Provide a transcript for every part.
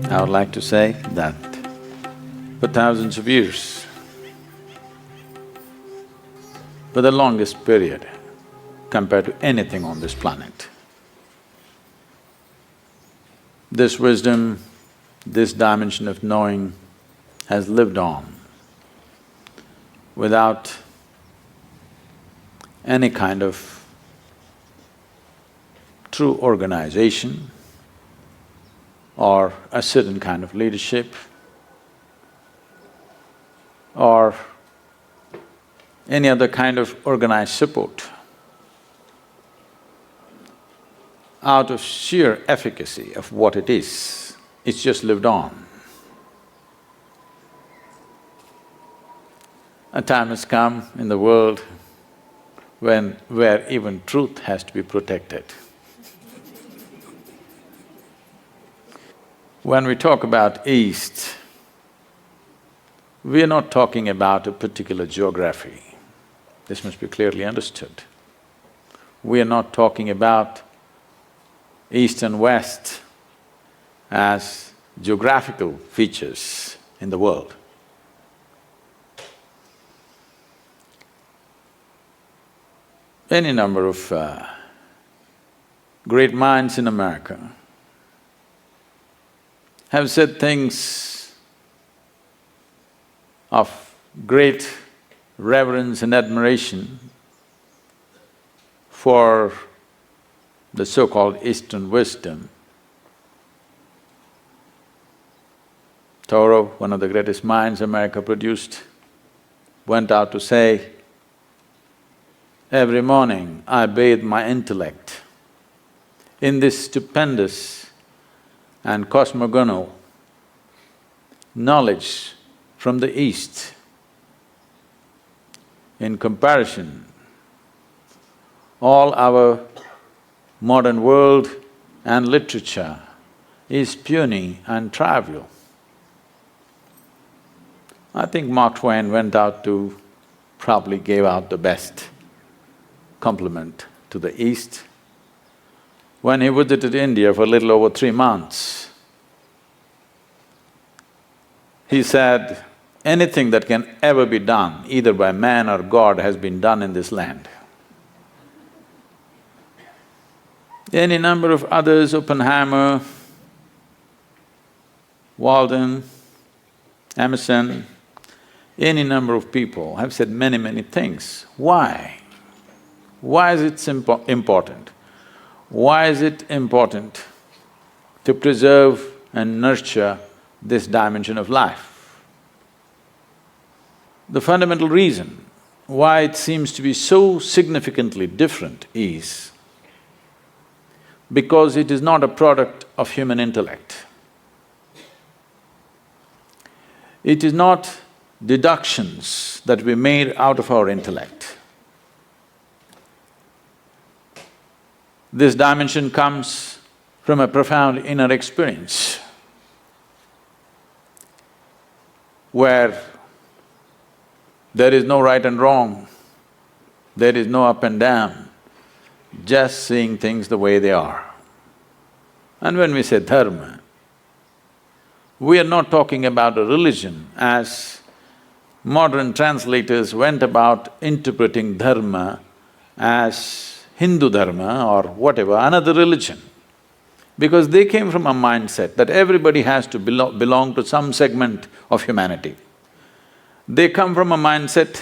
I would like to say that for thousands of years, for the longest period compared to anything on this planet, this wisdom, this dimension of knowing has lived on without any kind of true organization or a certain kind of leadership or any other kind of organized support. Out of sheer efficacy of what it is, it's just lived on. A time has come in the world where even truth has to be protected. When we talk about East, we are not talking about a particular geography. This must be clearly understood. We are not talking about East and West as geographical features in the world. Any number of great minds in America have said things of great reverence and admiration for the so-called Eastern wisdom. Thoreau, one of the greatest minds America produced, went out to say, "Every morning I bathe my intellect in this stupendous and cosmogonal knowledge from the East. In comparison, all our modern world and literature is puny and trivial." I think Mark Twain went out to probably gave out the best compliment to the East when he visited India for a little over 3 months. He said, anything that can ever be done, either by man or God, has been done in this land. Any number of others, Oppenheimer, Walden, Emerson, any number of people have said many things. Why? Why is it important? Why is it important to preserve and nurture this dimension of life? The fundamental reason why it seems to be so significantly different is because it is not a product of human intellect. It is not deductions that we made out of our intellect. This dimension comes from a profound inner experience where there is no right and wrong, there is no up and down, just seeing things the way they are. And when we say dharma, we are not talking about a religion as modern translators went about interpreting dharma as Hindu dharma or whatever, another religion. Because they came from a mindset that everybody has to belong to some segment of humanity. They come from a mindset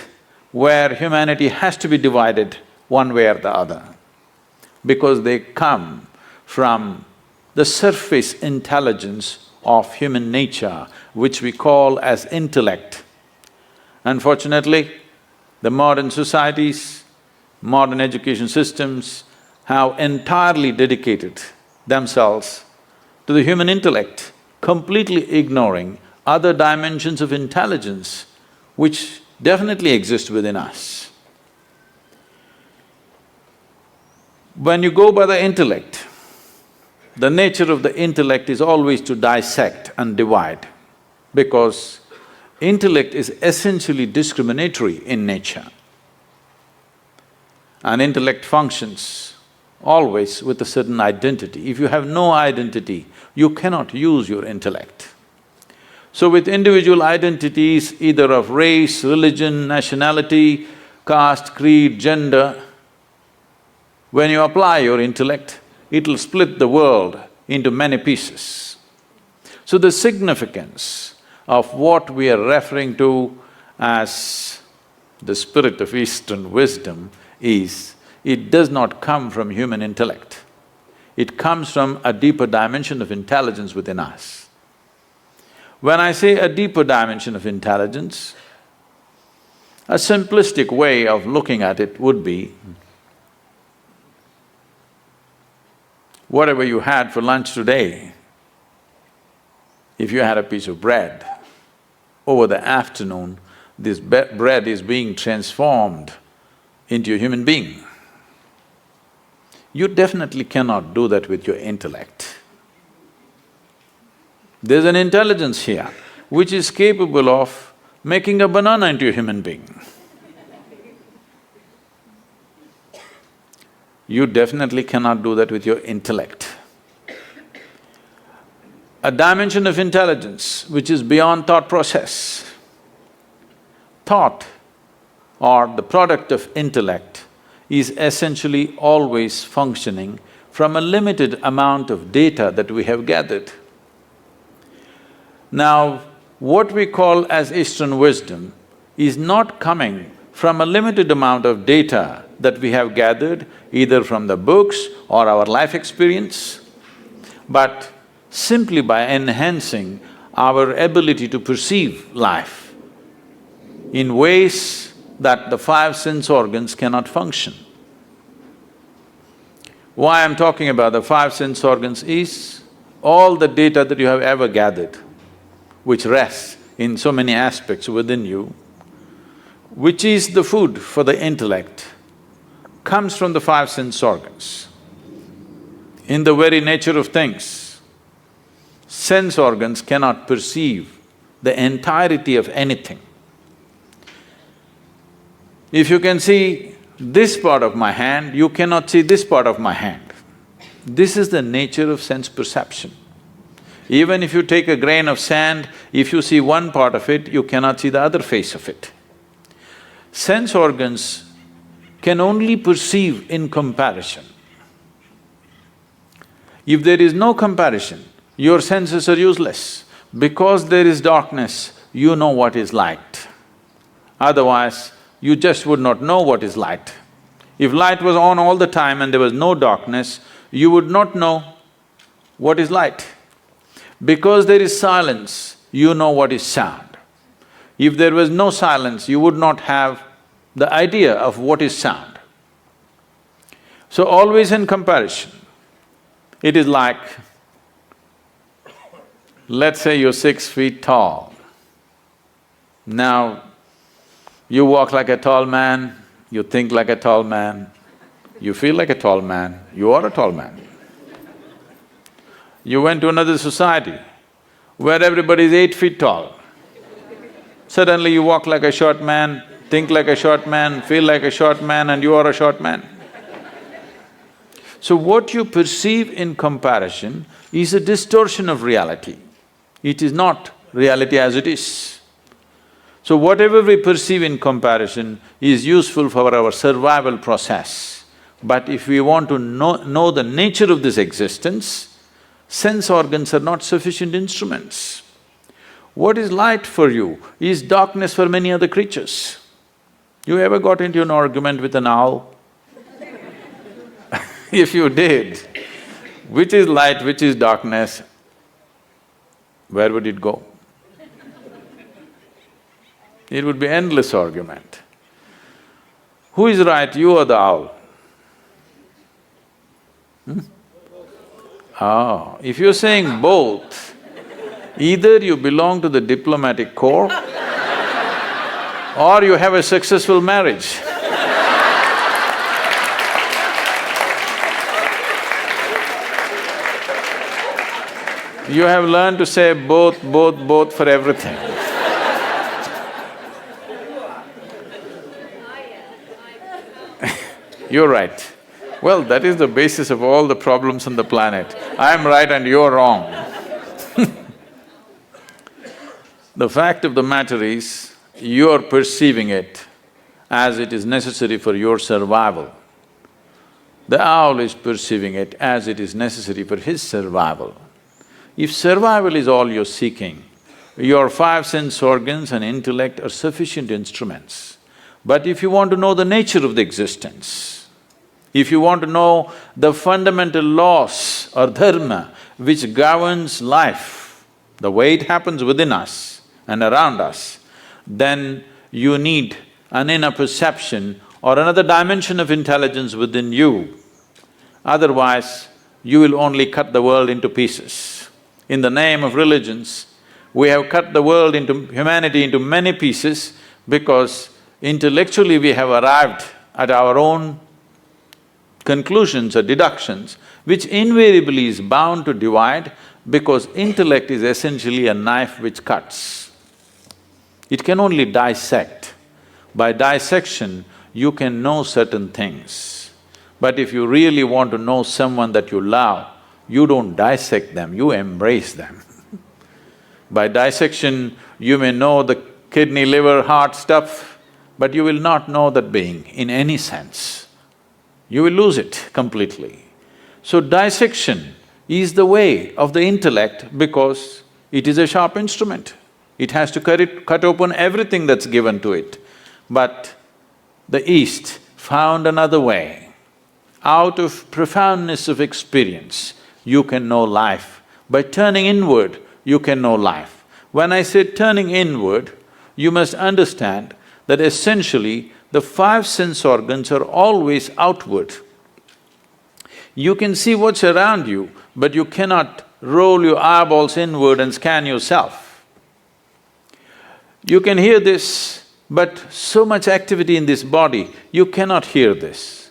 where humanity has to be divided one way or the other, because they come from the surface intelligence of human nature, which we call as intellect. Unfortunately, the modern societies, modern education systems have entirely dedicated themselves to the human intellect, completely ignoring other dimensions of intelligence which definitely exist within us. When you go by the intellect, the nature of the intellect is always to dissect and divide, because intellect is essentially discriminatory in nature. And intellect functions always with a certain identity. If you have no identity, you cannot use your intellect. So with individual identities, either of race, religion, nationality, caste, creed, gender, when you apply your intellect, it'll split the world into many pieces. So the significance of what we are referring to as the spirit of Eastern wisdom is, it does not come from human intellect. It comes from a deeper dimension of intelligence within us. When I say a deeper dimension of intelligence, a simplistic way of looking at it would be, whatever you had for lunch today, if you had a piece of bread, over the afternoon, this bread is being transformed into a human being. You definitely cannot do that with your intellect. There's an intelligence here which is capable of making a banana into a human being. You definitely cannot do that with your intellect. A dimension of intelligence which is beyond thought process. Thought, or the product of intellect, is essentially always functioning from a limited amount of data that we have gathered. Now, what we call as Eastern wisdom is not coming from a limited amount of data that we have gathered, either from the books or our life experience, but simply by enhancing our ability to perceive life in ways that the five sense organs cannot function. Why I'm talking about the five sense organs is, all the data that you have ever gathered, which rests in so many aspects within you, which is the food for the intellect, comes from the five sense organs. In the very nature of things, sense organs cannot perceive the entirety of anything. If you can see this part of my hand, you cannot see this part of my hand. This is the nature of sense perception. Even if you take a grain of sand, if you see one part of it, you cannot see the other face of it. Sense organs can only perceive in comparison. If there is no comparison, your senses are useless. Because there is darkness, you know what is light. Otherwise, you just would not know what is light. If light was on all the time and there was no darkness, you would not know what is light. Because there is silence, you know what is sound. If there was no silence, you would not have the idea of what is sound. So always in comparison, it is like, let's say you're 6 feet tall. Now, you walk like a tall man, you think like a tall man, you feel like a tall man, you are a tall man. You went to another society where everybody is 8 feet tall. Suddenly you walk like a short man, think like a short man, feel like a short man, and you are a short man. So what you perceive in comparison is a distortion of reality. It is not reality as it is. So whatever we perceive in comparison is useful for our survival process. But if we want to know the nature of this existence, sense organs are not sufficient instruments. What is light for you is darkness for many other creatures. You ever got into an argument with an owl? If you did, which is light, which is darkness, where would it go? It would be endless argument. Who is right, you or the owl? Oh, if you're saying both, either you belong to the diplomatic corps or you have a successful marriage. You have learned to say both for everything. You're right. Well, that is the basis of all the problems on the planet. I'm right and you're wrong. The fact of the matter is, you're perceiving it as it is necessary for your survival. The owl is perceiving it as it is necessary for his survival. If survival is all you're seeking, your five sense organs and intellect are sufficient instruments. But if you want to know the nature of the existence, if you want to know the fundamental laws or dharma which governs life, the way it happens within us and around us, then you need an inner perception or another dimension of intelligence within you. Otherwise, you will only cut the world into pieces. In the name of religions, we have cut the world into… humanity into many pieces because intellectually we have arrived at our own conclusions or deductions, which invariably is bound to divide because intellect is essentially a knife which cuts. It can only dissect. By dissection, you can know certain things. But if you really want to know someone that you love, you don't dissect them, you embrace them. By dissection, you may know the kidney, liver, heart stuff, but you will not know that being in any sense. You will lose it completely. So dissection is the way of the intellect because it is a sharp instrument. It has to cut open everything that's given to it. But the East found another way. Out of profoundness of experience, you can know life. By turning inward, you can know life. When I say turning inward, you must understand that essentially the five sense organs are always outward. You can see what's around you, but you cannot roll your eyeballs inward and scan yourself. You can hear this, but so much activity in this body, you cannot hear this.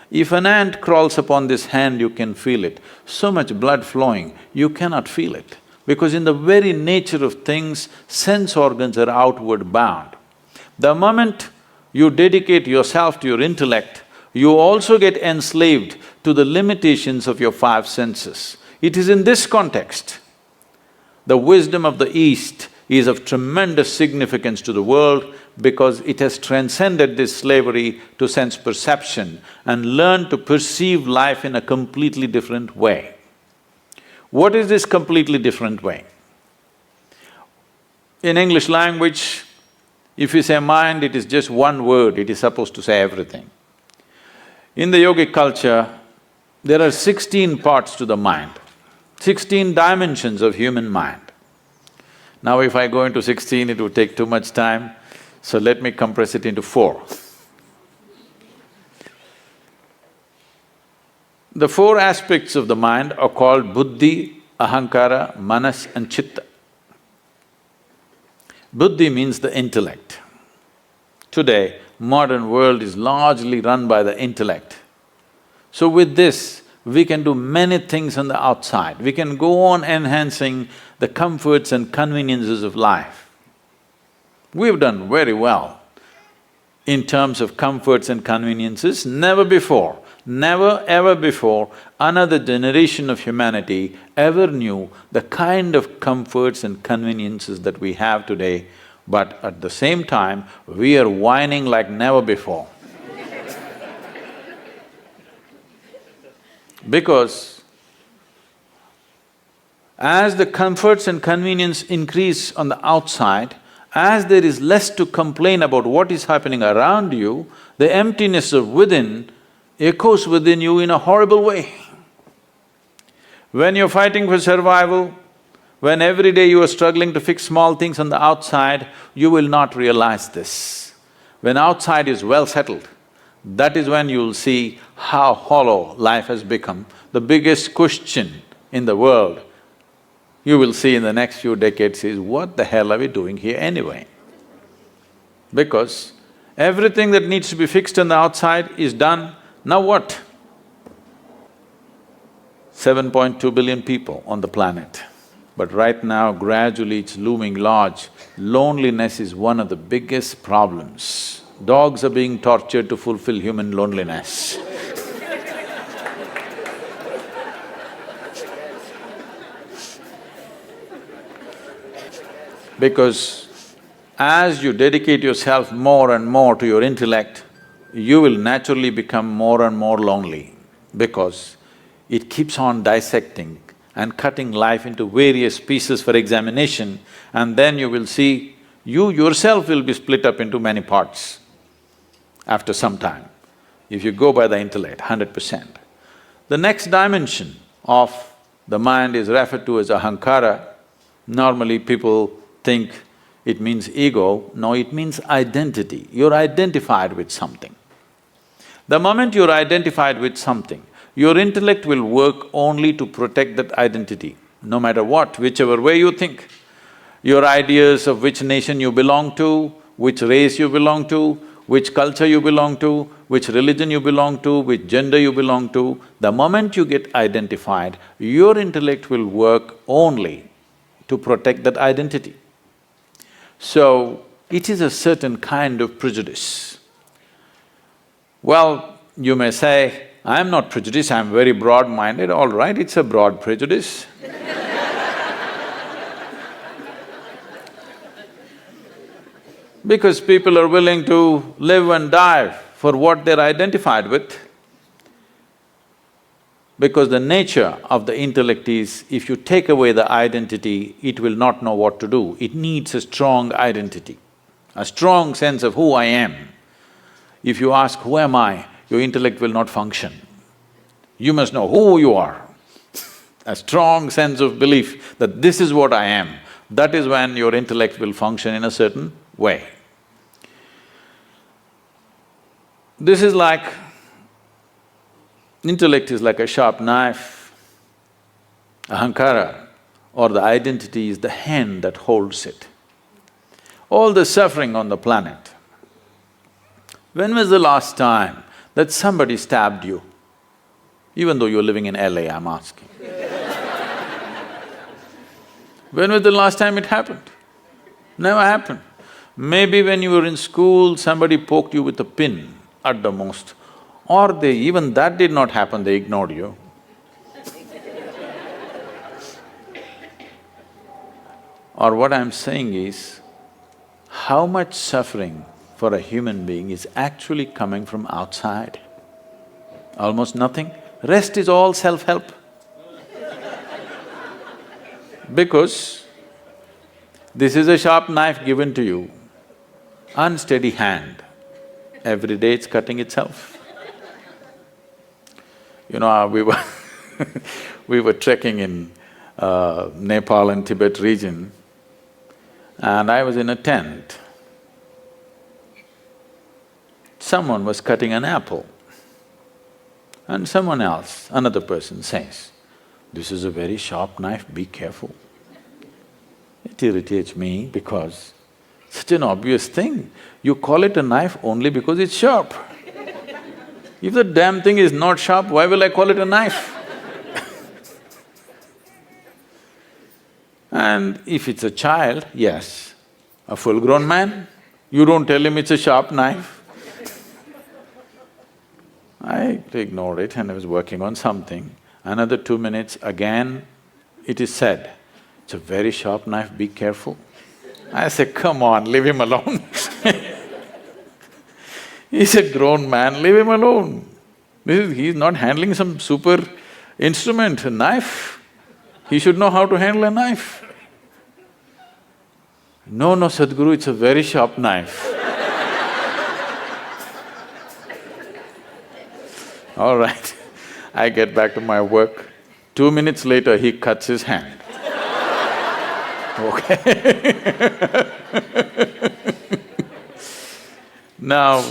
If an ant crawls upon this hand, you can feel it. So much blood flowing, you cannot feel it. Because in the very nature of things, sense organs are outward bound. The moment you dedicate yourself to your intellect, you also get enslaved to the limitations of your five senses. It is in this context, the wisdom of the East is of tremendous significance to the world because it has transcended this slavery to sense perception and learned to perceive life in a completely different way. What is this completely different way? In English language, if you say mind, it is just one word, it is supposed to say everything. In the yogic culture, there are 16 parts to the mind, 16 dimensions of human mind. Now if I go into 16, it would take too much time, so let me compress it into 4. The 4 aspects of the mind are called buddhi, ahankara, manas and chitta. Buddhi means the intellect. Today, modern world is largely run by the intellect. So with this, we can do many things on the outside. We can go on enhancing the comforts and conveniences of life. We've done very well in terms of comforts and conveniences. Never before, never ever before, another generation of humanity ever knew the kind of comforts and conveniences that we have today, but at the same time, we are whining like never before. Because as the comforts and convenience increase on the outside, as there is less to complain about what is happening around you, the emptiness of within echoes within you in a horrible way. When you're fighting for survival, when every day you are struggling to fix small things on the outside, you will not realize this. When outside is well settled, that is when you'll see how hollow life has become. The biggest question in the world, you will see in the next few decades is, what the hell are we doing here anyway? Because everything that needs to be fixed on the outside is done, now what? 7.2 billion people on the planet. But right now, gradually it's looming large. Loneliness is one of the biggest problems. Dogs are being tortured to fulfill human loneliness. Because as you dedicate yourself more and more to your intellect, you will naturally become more and more lonely because it keeps on dissecting and cutting life into various pieces for examination, and then you will see you yourself will be split up into many parts after some time, if you go by the intellect, 100%. The next dimension of the mind is referred to as ahankara. Normally people think it means ego. No, it means identity. You're identified with something. The moment you're identified with something, your intellect will work only to protect that identity, no matter what, whichever way you think. Your ideas of which nation you belong to, which race you belong to, which culture you belong to, which religion you belong to, which gender you belong to, the moment you get identified, your intellect will work only to protect that identity. So, it is a certain kind of prejudice. Well, you may say, I'm not prejudiced, I'm very broad-minded. All right, it's a broad prejudice. Because people are willing to live and die for what they're identified with. Because the nature of the intellect is, if you take away the identity, it will not know what to do. It needs a strong identity, a strong sense of who I am. If you ask, who am I? Your intellect will not function. You must know who you are. A strong sense of belief that this is what I am, that is when your intellect will function in a certain way. This is like… intellect is like a sharp knife. Ahankara or the identity is the hand that holds it. All the suffering on the planet. When was the last time that somebody stabbed you? Even though you're living in LA, I'm asking. When was the last time it happened? Never happened. Maybe when you were in school, somebody poked you with a pin at the most, or even that did not happen, they ignored you. Or what I'm saying is, how much suffering for a human being is actually coming from outside? Almost nothing. Rest is all self-help. Because this is a sharp knife given to you, unsteady hand, every day it's cutting itself. You know, we were trekking in Nepal and Tibet region, and I was in a tent. Someone was cutting an apple, and someone else, another person says, "This is a very sharp knife, be careful." It irritates me because such an obvious thing, you call it a knife only because it's sharp. If the damn thing is not sharp, why will I call it a knife? And if it's a child, yes. A full-grown man, you don't tell him it's a sharp knife. I ignored it and I was working on something. Another 2 minutes, again it is said, "It's a very sharp knife, be careful." I said, come on, leave him alone. He's a grown man, leave him alone. He's not handling some super instrument, a knife. He should know how to handle a knife. No, no, Sadhguru, it's a very sharp knife. All right, I get back to my work. 2 minutes later, he cuts his hand. Okay. Now,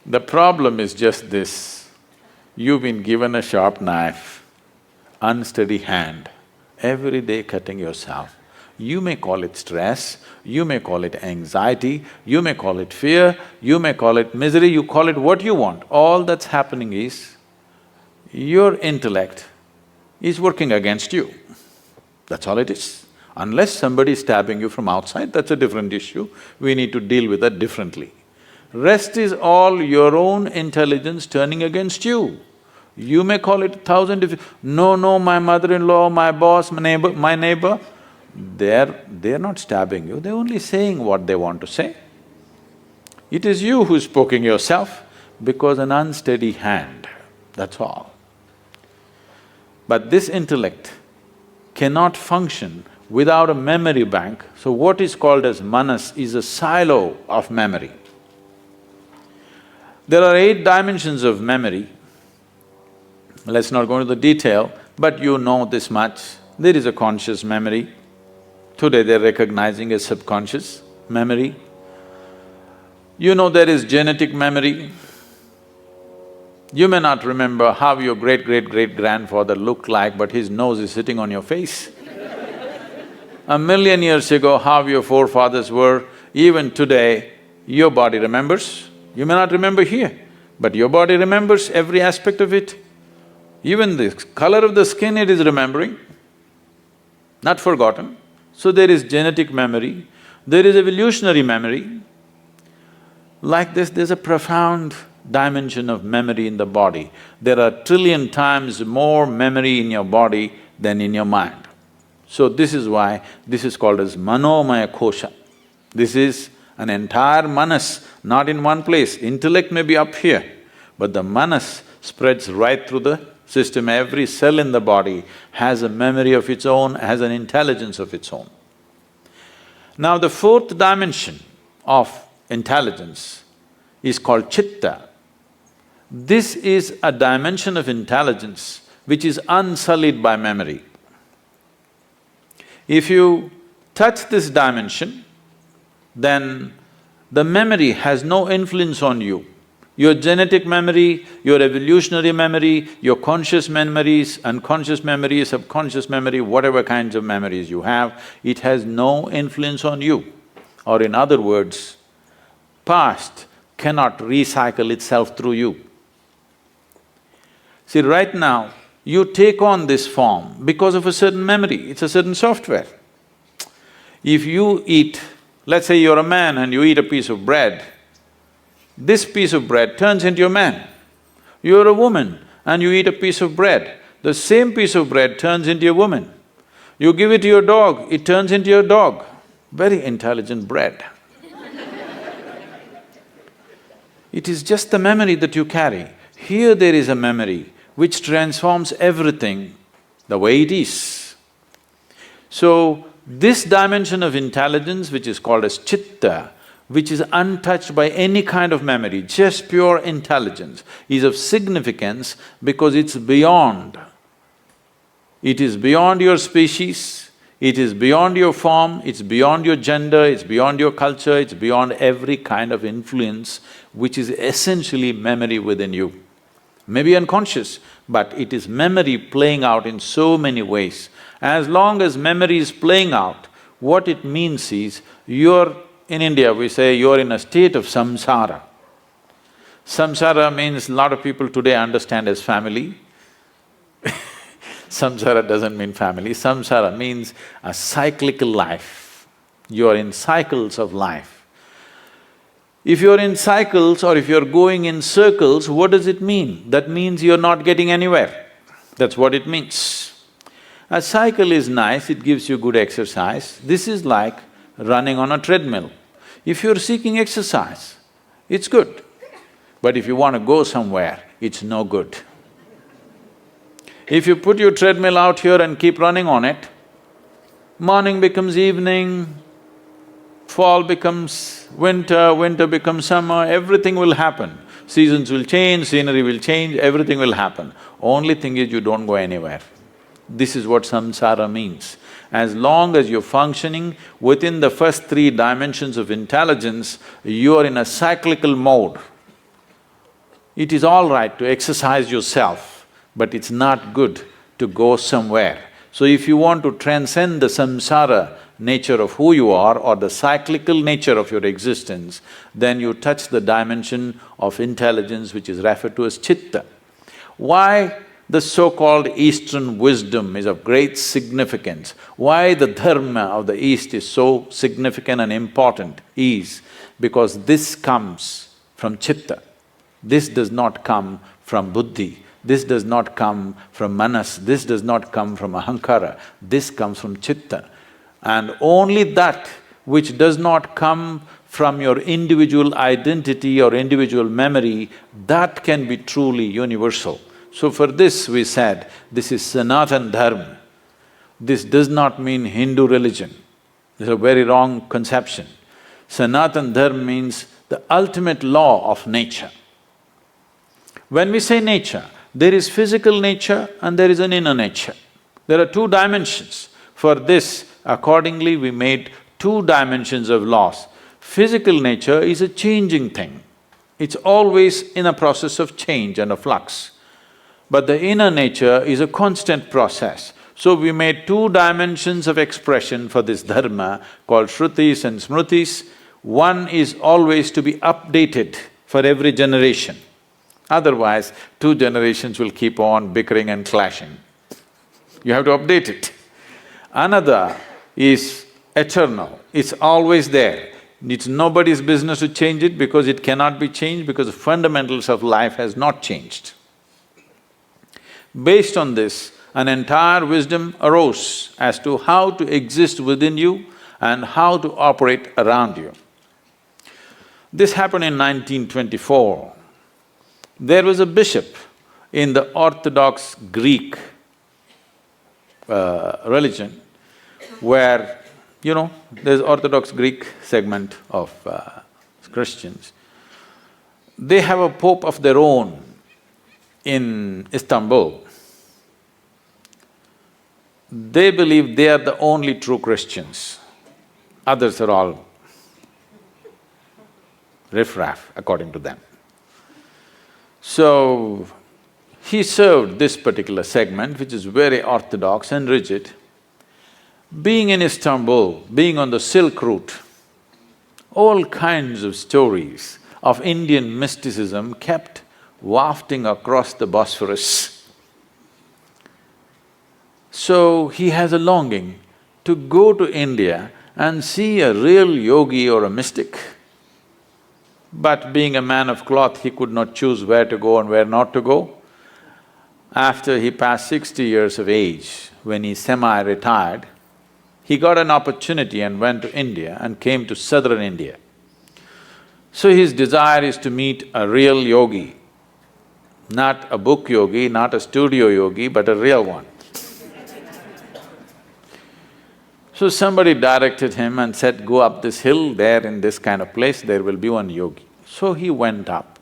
the problem is just this, you've been given a sharp knife, unsteady hand, every day cutting yourself. You may call it stress, you may call it anxiety, you may call it fear, you may call it misery, you call it what you want. All that's happening is, your intellect is working against you. That's all it is. Unless somebody is stabbing you from outside, that's a different issue, we need to deal with that differently. Rest is all your own intelligence turning against you. You may call it 1,000 no, my mother-in-law, my boss, my neighbor, they're not stabbing you, they're only saying what they want to say. It is you who's poking yourself because an unsteady hand, that's all. But this intellect cannot function without a memory bank, so what is called as manas is a silo of memory. There are 8 dimensions of memory. Let's not go into the detail, but you know this much. There is a conscious memory. Today they're recognizing a subconscious memory. You know there is genetic memory. You may not remember how your great-great-great-grandfather looked like, but his nose is sitting on your face. 1,000,000 years ago, how your forefathers were, even today, your body remembers. You may not remember here, but your body remembers every aspect of it. Even the color of the skin it is remembering, not forgotten. So there is genetic memory, there is evolutionary memory. Like this, there's a profound dimension of memory in the body. There are 1,000,000,000,000 times more memory in your body than in your mind. So this is why this is called as manomaya kosha. This is an entire manas, not in one place. Intellect may be up here, but the manas spreads right through the system. Every cell in the body has a memory of its own, has an intelligence of its own. Now the 4th dimension of intelligence is called chitta. This is a dimension of intelligence which is unsullied by memory. If you touch this dimension, then the memory has no influence on you. Your genetic memory, your evolutionary memory, your conscious memories, unconscious memory, subconscious memory, whatever kinds of memories you have, it has no influence on you. Or in other words, past cannot recycle itself through you. See, right now, you take on this form because of a certain memory, it's a certain software. If you eat, let's say you're a man and you eat a piece of bread, this piece of bread turns into a man. You're a woman and you eat a piece of bread, the same piece of bread turns into a woman. You give it to your dog, it turns into your dog. Very intelligent bread. It is just the memory that you carry. Here there is a memory which transforms everything the way it is. So, this dimension of intelligence, which is called as chitta, which is untouched by any kind of memory, just pure intelligence, is of significance because it's beyond. It is beyond your species, it is beyond your form, it's beyond your gender, it's beyond your culture, it's beyond every kind of influence, which is essentially memory within you. Maybe unconscious, but it is memory playing out in so many ways. As long as memory is playing out, what it means is, in India we say you're in a state of samsara. Samsara means a lot of people today understand as family. Samsara doesn't mean family, samsara means a cyclical life. You're in cycles of life. If you're in cycles or if you're going in circles, what does it mean? That means you're not getting anywhere. That's what it means. A cycle is nice, it gives you good exercise. This is like running on a treadmill. If you're seeking exercise, it's good. But if you want to go somewhere, it's no good. If you put your treadmill out here and keep running on it, morning becomes evening, fall becomes winter, winter becomes summer, everything will happen. Seasons will change, scenery will change, everything will happen. Only thing is you don't go anywhere. This is what samsara means. As long as you're functioning within the first 3 dimensions of intelligence, you are in a cyclical mode. It is all right to exercise yourself, but it's not good to go somewhere. So if you want to transcend the samsara nature of who you are or the cyclical nature of your existence, then you touch the dimension of intelligence which is referred to as chitta. Why the so-called Eastern wisdom is of great significance, why the dharma of the East is so significant and important is because this comes from chitta. This does not come from buddhi, this does not come from manas, this does not come from ahankara, this comes from chitta. And only that which does not come from your individual identity or individual memory, that can be truly universal. So for this we said, this is Sanatan Dharma. This does not mean Hindu religion. This is a very wrong conception. Sanatan Dharma means the ultimate law of nature. When we say nature, there is physical nature and there is an inner nature. There are two dimensions. For this, accordingly, we made two dimensions of laws. Physical nature is a changing thing. It's always in a process of change and a flux. But the inner nature is a constant process. So we made two dimensions of expression for this dharma called Shrutis and Smritis. One is always to be updated for every generation. Otherwise, two generations will keep on bickering and clashing. You have to update it. Another is eternal, it's always there. It's nobody's business to change it because it cannot be changed because the fundamentals of life has not changed. Based on this, an entire wisdom arose as to how to exist within you and how to operate around you. This happened in 1924. There was a bishop in the Orthodox Greek religion where, there's Orthodox Greek segment of Christians. They have a pope of their own in Istanbul. They believe they are the only true Christians. Others are all riffraff, according to them. So, he served this particular segment, which is very orthodox and rigid. Being in Istanbul, being on the Silk Route, all kinds of stories of Indian mysticism kept wafting across the Bosphorus. So, he has a longing to go to India and see a real yogi or a mystic. But being a man of cloth, he could not choose where to go and where not to go. After he passed 60 years of age, when he semi-retired, he got an opportunity and went to India and came to southern India. So his desire is to meet a real yogi, not a book yogi, not a studio yogi, but a real one. So somebody directed him and said, go up this hill, there in this kind of place, there will be one yogi. So he went up.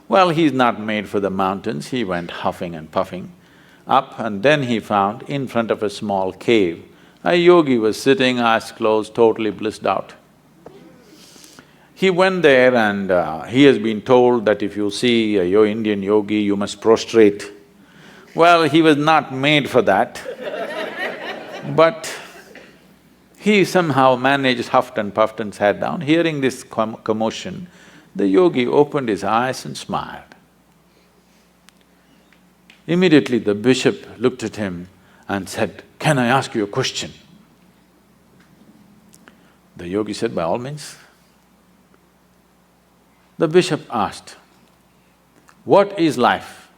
Well, he's not made for the mountains, he went huffing and puffing up, and then he found in front of a small cave, a yogi was sitting, eyes closed, totally blissed out. He went there and he has been told that if you see a Indian yogi, you must prostrate. Well, he was not made for that, but he somehow managed, huffed and puffed and sat down. Hearing this commotion, the yogi opened his eyes and smiled. Immediately the bishop looked at him and said, "Can I ask you a question?" The yogi said, "By all means." The bishop asked, "What is life?"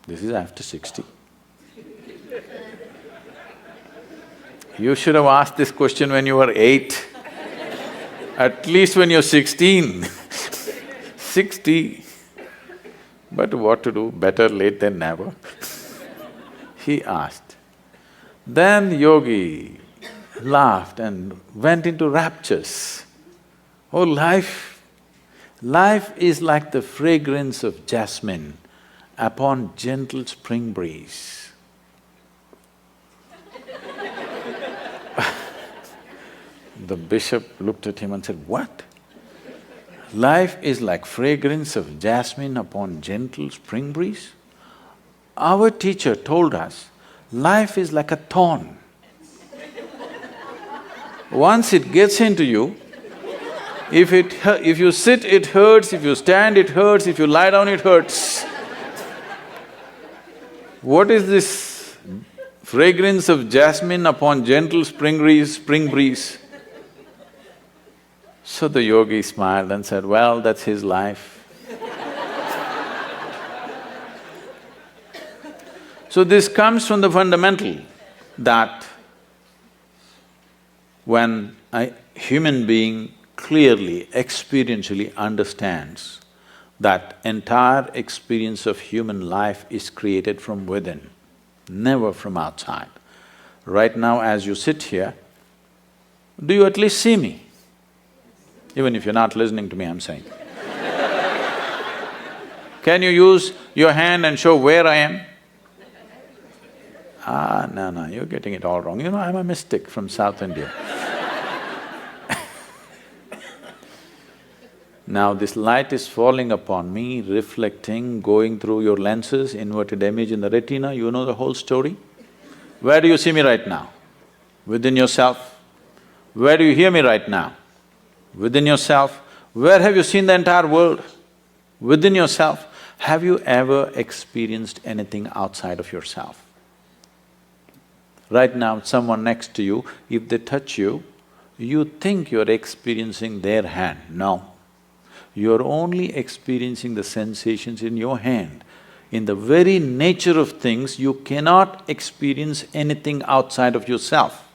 This is after 60. You should have asked this question when you were 8, at least when you're 16, 60. But what to do, better late than never. He asked. Then yogi laughed and went into raptures. Oh, life is like the fragrance of jasmine upon gentle spring breeze. The bishop looked at him and said, "What? Life is like fragrance of jasmine upon gentle spring breeze? Our teacher told us, life is like a thorn. Once it gets into you, if you sit, it hurts, if you stand, it hurts, if you lie down, it hurts. What is this fragrance of jasmine upon gentle spring breeze? So the yogi smiled and said, "Well, that's his life." So this comes from the fundamental that When a human being clearly, experientially understands that entire experience of human life is created from within, never from outside. Right now as you sit here, do you at least see me? Even if you're not listening to me, I'm saying. Can you use your hand and show where I am? No, you're getting it all wrong. You know, I'm a mystic from South India. Now this light is falling upon me, reflecting, going through your lenses, inverted image in the retina, you know the whole story. Where do you see me right now? Within yourself. Where do you hear me right now? Within yourself. Where have you seen the entire world? Within yourself. Have you ever experienced anything outside of yourself? Right now, someone next to you, if they touch you, you think you're experiencing their hand. No. You're only experiencing the sensations in your hand. In the very nature of things, you cannot experience anything outside of yourself.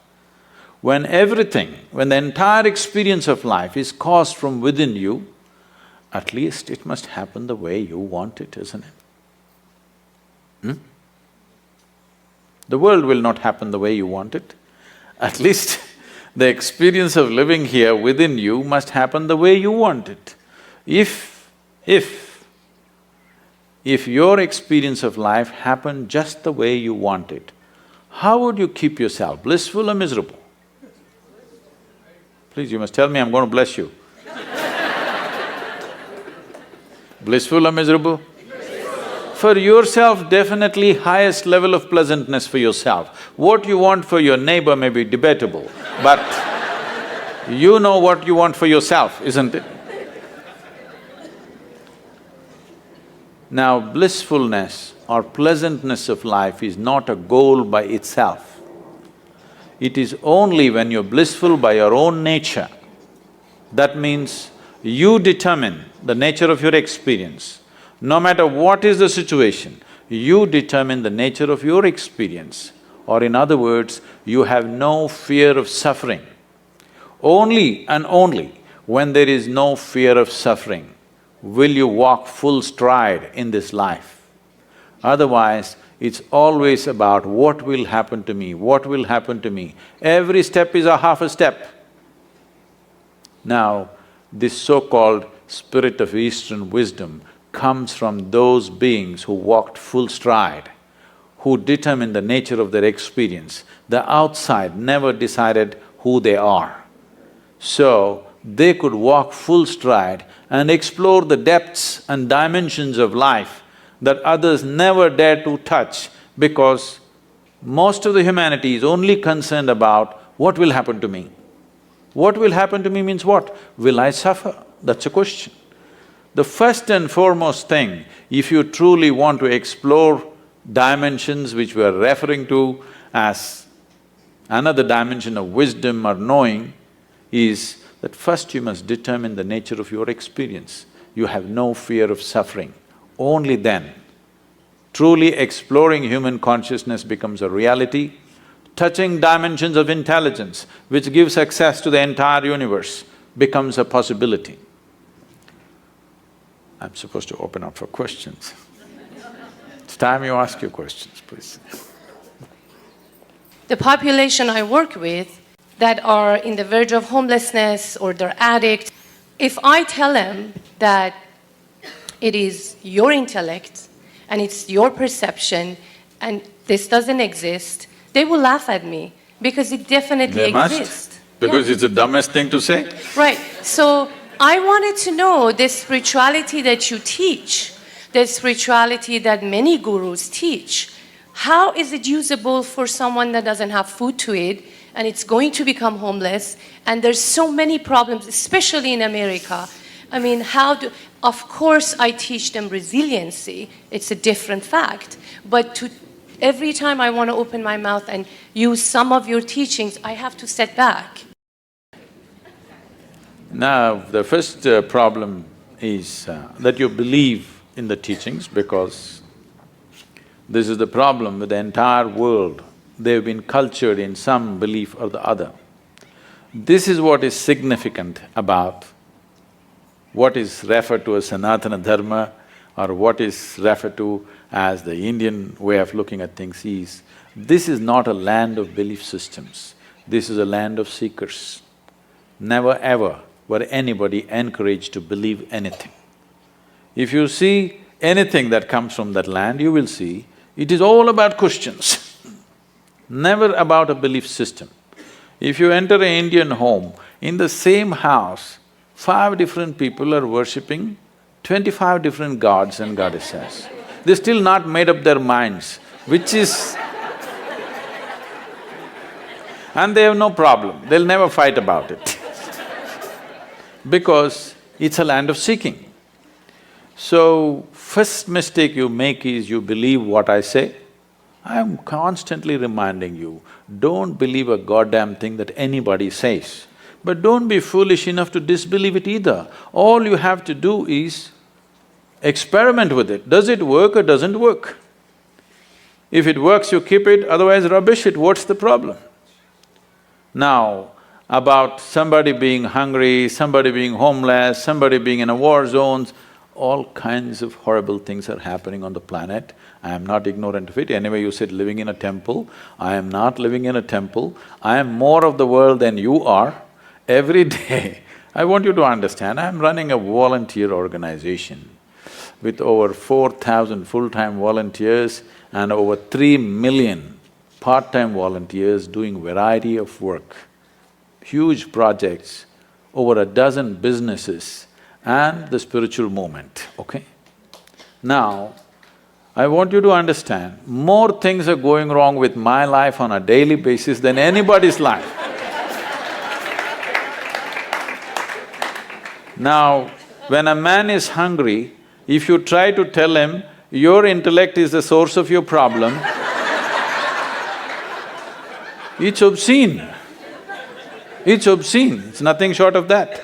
When the entire experience of life is caused from within you, at least it must happen the way you want it, isn't it? The world will not happen the way you want it. At least the experience of living here within you must happen the way you want it. If your experience of life happened just the way you want it, how would you keep yourself, blissful or miserable? Please, you must tell me, I'm going to bless you. Blissful or miserable? For yourself, definitely highest level of pleasantness for yourself. What you want for your neighbor may be debatable, but you know what you want for yourself, isn't it? Now, blissfulness or pleasantness of life is not a goal by itself. It is only when you're blissful by your own nature. That means you determine the nature of your experience. No matter what is the situation, you determine the nature of your experience. Or in other words, you have no fear of suffering. Only and only when there is no fear of suffering will you walk full stride in this life. Otherwise, it's always about what will happen to me, what will happen to me. Every step is a half a step. Now, this so-called spirit of Eastern wisdom comes from those beings who walked full stride, who determined the nature of their experience. The outside never decided who they are. So, they could walk full stride and explore the depths and dimensions of life that others never dare to touch, because most of the humanity is only concerned about what will happen to me. What will happen to me means what? Will I suffer? That's a question. The first and foremost thing, if you truly want to explore dimensions which we are referring to as another dimension of wisdom or knowing, is that first you must determine the nature of your experience. You have no fear of suffering. Only then, truly exploring human consciousness becomes a reality. Touching dimensions of intelligence, which gives access to the entire universe, becomes a possibility. I'm supposed to open up for questions. It's time you ask your questions, please. The population I work with that are in the verge of homelessness or they're addicts, if I tell them that it is your intellect and it's your perception and this doesn't exist, they will laugh at me because it definitely exists. Must, because it's the dumbest thing to say. Right. So I wanted to know the spirituality that you teach, the spirituality that many gurus teach, how is it usable for someone that doesn't have food to eat and it's going to become homeless, and there's so many problems, especially in America. I mean, of course I teach them resiliency, it's a different fact, but every time I want to open my mouth and use some of your teachings, I have to step back. Now, the first problem is that you believe in the teachings, because this is the problem with the entire world. They've been cultured in some belief or the other. This is what is significant about what is referred to as Sanatana Dharma or what is referred to as the Indian way of looking at things is, this is not a land of belief systems, this is a land of seekers. Never ever were anybody encouraged to believe anything. If you see anything that comes from that land, you will see it is all about questions, never about a belief system. If you enter an Indian home, in the same house, 5 different people are worshipping 25 different gods and goddesses. They're still not made up their minds, which is… and they have no problem, they'll never fight about it because it's a land of seeking. So, first mistake you make is you believe what I say. I am constantly reminding you, don't believe a goddamn thing that anybody says. But don't be foolish enough to disbelieve it either. All you have to do is experiment with it. Does it work or doesn't work? If it works, you keep it, otherwise rubbish it, what's the problem? Now, about somebody being hungry, somebody being homeless, somebody being in a war zones, all kinds of horrible things are happening on the planet. I am not ignorant of it. Anyway, you said living in a temple. I am not living in a temple. I am more of the world than you are. Every day, I want you to understand, I am running a volunteer organization with over 4,000 full-time volunteers and over 3 million part-time volunteers doing variety of work, huge projects, over a dozen businesses and the spiritual movement, okay? Now, I want you to understand, more things are going wrong with my life on a daily basis than anybody's life. Now, when a man is hungry, if you try to tell him, your intellect is the source of your problem, it's obscene. It's obscene, it's nothing short of that.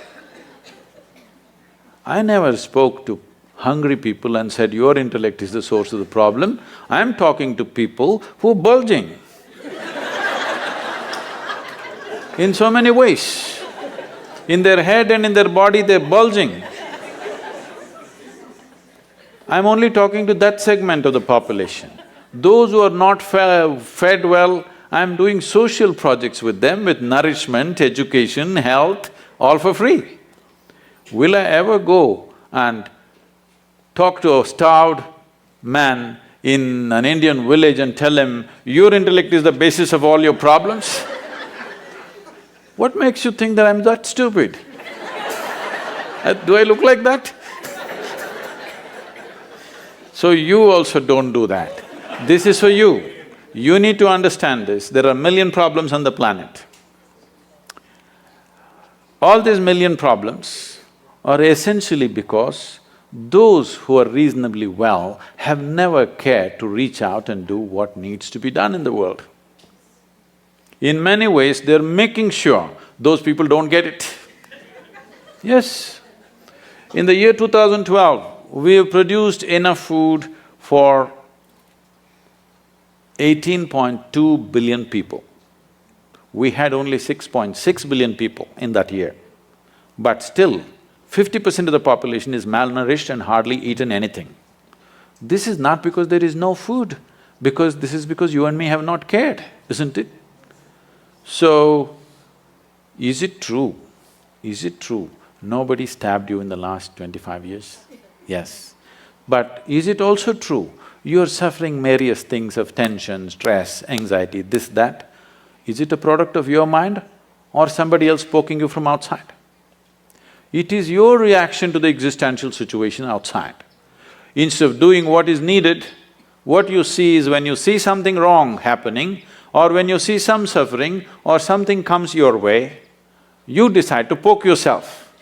I never spoke to hungry people and said, your intellect is the source of the problem. I'm talking to people who are bulging in so many ways. In their head and in their body, they're bulging. I'm only talking to that segment of the population. Those who are not fed well, I'm doing social projects with them with nourishment, education, health, all for free. Will I ever go and talk to a starved man in an Indian village and tell him, your intellect is the basis of all your problems? What makes you think that I'm that stupid? Do I look like that? So you also don't do that. This is for you. You need to understand this. There are 1,000,000 problems on the planet. All these 1,000,000 problems are essentially because those who are reasonably well have never cared to reach out and do what needs to be done in the world. In many ways, they're making sure those people don't get it. Yes. In the year 2012, we have produced enough food for 18.2 billion people. We had only 6.6 billion people in that year. But still, 50% of the population is malnourished and hardly eaten anything. This is not because there is no food, this is because you and me have not cared, isn't it? So, is it true? Is it true nobody stabbed you in the last 25 years? Yes. But is it also true you're suffering various things of tension, stress, anxiety, this, that? Is it a product of your mind or somebody else poking you from outside? It is your reaction to the existential situation outside. Instead of doing what is needed, what you see is when you see something wrong happening or when you see some suffering or something comes your way, you decide to poke yourself.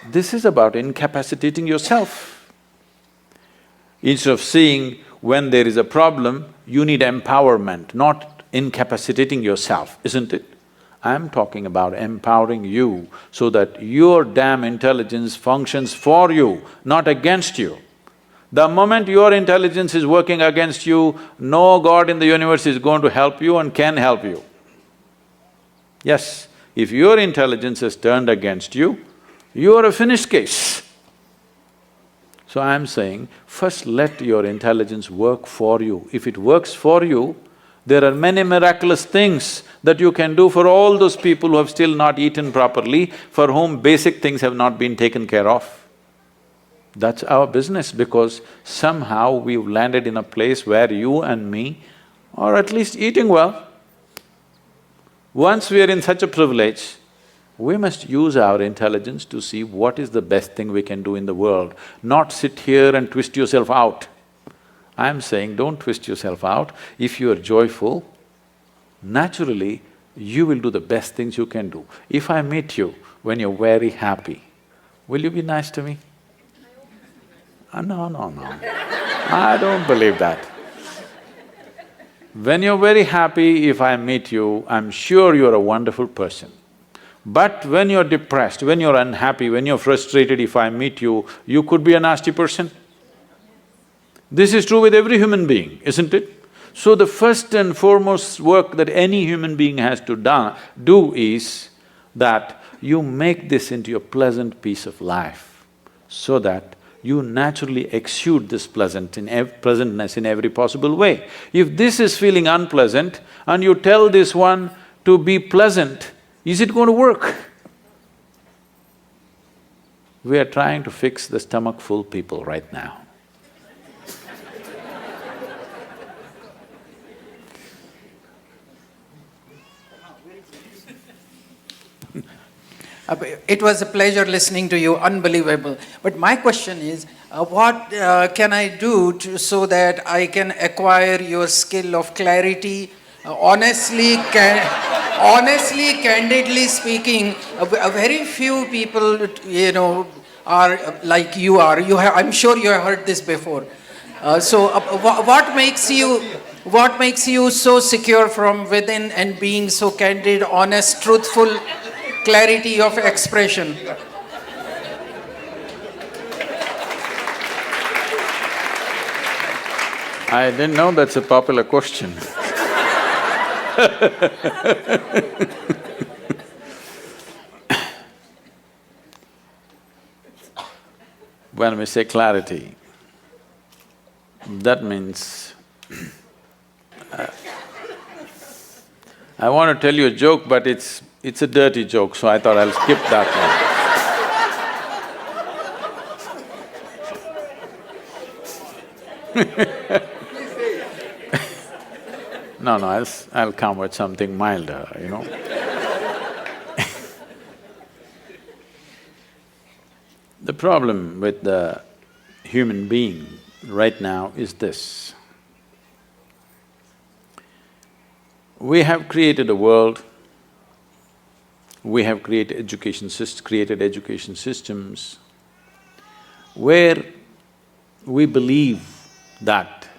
This is about incapacitating yourself. Instead of seeing when there is a problem, you need empowerment, not incapacitating yourself, isn't it? I'm talking about empowering you so that your damn intelligence functions for you, not against you. The moment your intelligence is working against you, no god in the universe is going to help you and can help you. Yes, If your intelligence has turned against you, you are a finished case. So I'm saying, first let your intelligence work for you. If it works for you, there are many miraculous things that you can do for all those people who have still not eaten properly, for whom basic things have not been taken care of. That's our business, because somehow we've landed in a place where you and me are at least eating well. Once we are in such a privilege, we must use our intelligence to see what is the best thing we can do in the world, not sit here and twist yourself out. I'm saying don't twist yourself out. If you are joyful, naturally you will do the best things you can do. If I meet you when you're very happy, will you be nice to me? No, I don't believe that. When you're very happy, if I meet you, I'm sure you're a wonderful person. But when you're depressed, when you're unhappy, when you're frustrated, if I meet you, you could be a nasty person. This is true with every human being, isn't it? So the first and foremost work that any human being has to do is that you make this into a pleasant piece of life, so that you naturally exude this pleasantness in every possible way. If this is feeling unpleasant and you tell this one to be pleasant, is it going to work? We are trying to fix the stomach-full people right now. It was a pleasure listening to you, unbelievable. But my question is, what can I do so that I can acquire your skill of clarity? Honestly, candidly speaking, a very few people, are like you are. I'm sure you have heard this before. What makes you so secure from within and being so candid, honest, truthful? Clarity of expression. I didn't know that's a popular question. When we say clarity, that means I want to tell you a joke, but it's a dirty joke, so I thought I'll skip that one. No, I'll come with something milder, The problem with the human being right now is this. We have created a world, we have created education systems where we believe that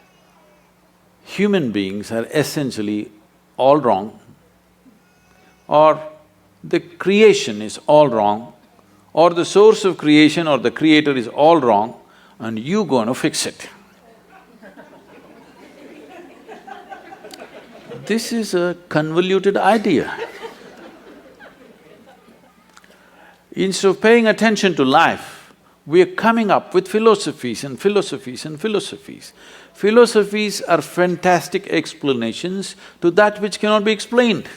human beings are essentially all wrong, or the creation is all wrong, or the source of creation or the creator is all wrong, and you're going to fix it. This is a convoluted idea. Instead of paying attention to life, we are coming up with philosophies and philosophies and philosophies. Philosophies are fantastic explanations to that which cannot be explained.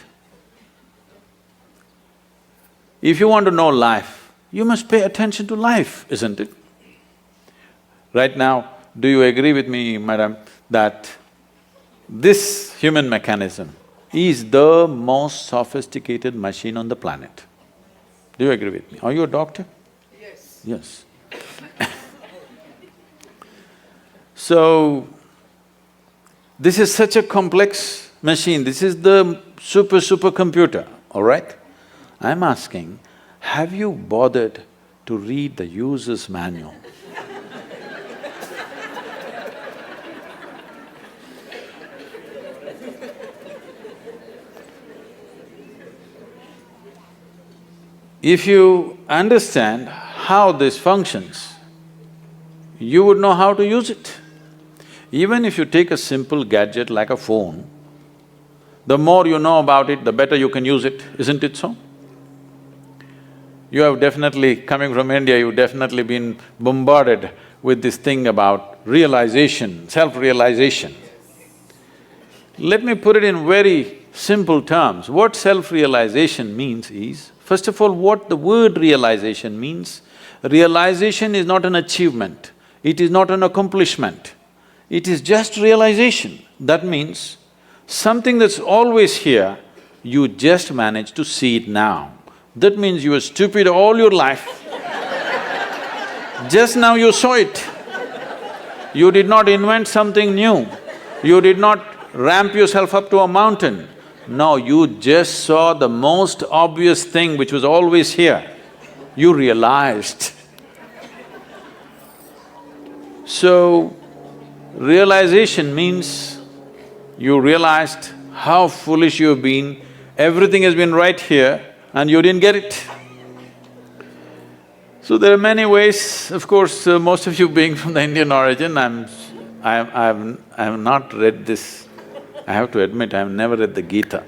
If you want to know life, you must pay attention to life, isn't it? Right now, do you agree with me, madam, that this human mechanism is the most sophisticated machine on the planet? Do you agree with me? Are you a doctor? Yes. Yes. So, this is such a complex machine, this is the supercomputer, all right? I'm asking, have you bothered to read the user's manual? If you understand how this functions, you would know how to use it. Even if you take a simple gadget like a phone, the more you know about it, the better you can use it, isn't it so? You have definitely, coming from India, you've definitely been bombarded with this thing about realization, self-realization. Let me put it in very simple terms. What self-realization means is, first of all, what the word realization means. Realization is not an achievement, it is not an accomplishment, it is just realization. That means something that's always here, you just manage to see it now. That means you were stupid all your life. Just now you saw it. You did not invent something new. You did not ramp yourself up to a mountain. No, you just saw the most obvious thing which was always here. You realized. So, realization means you realized how foolish you've been, everything has been right here and you didn't get it. So there are many ways, of course, most of you being from the Indian origin, I have not read this. I have to admit, I have never read the Gita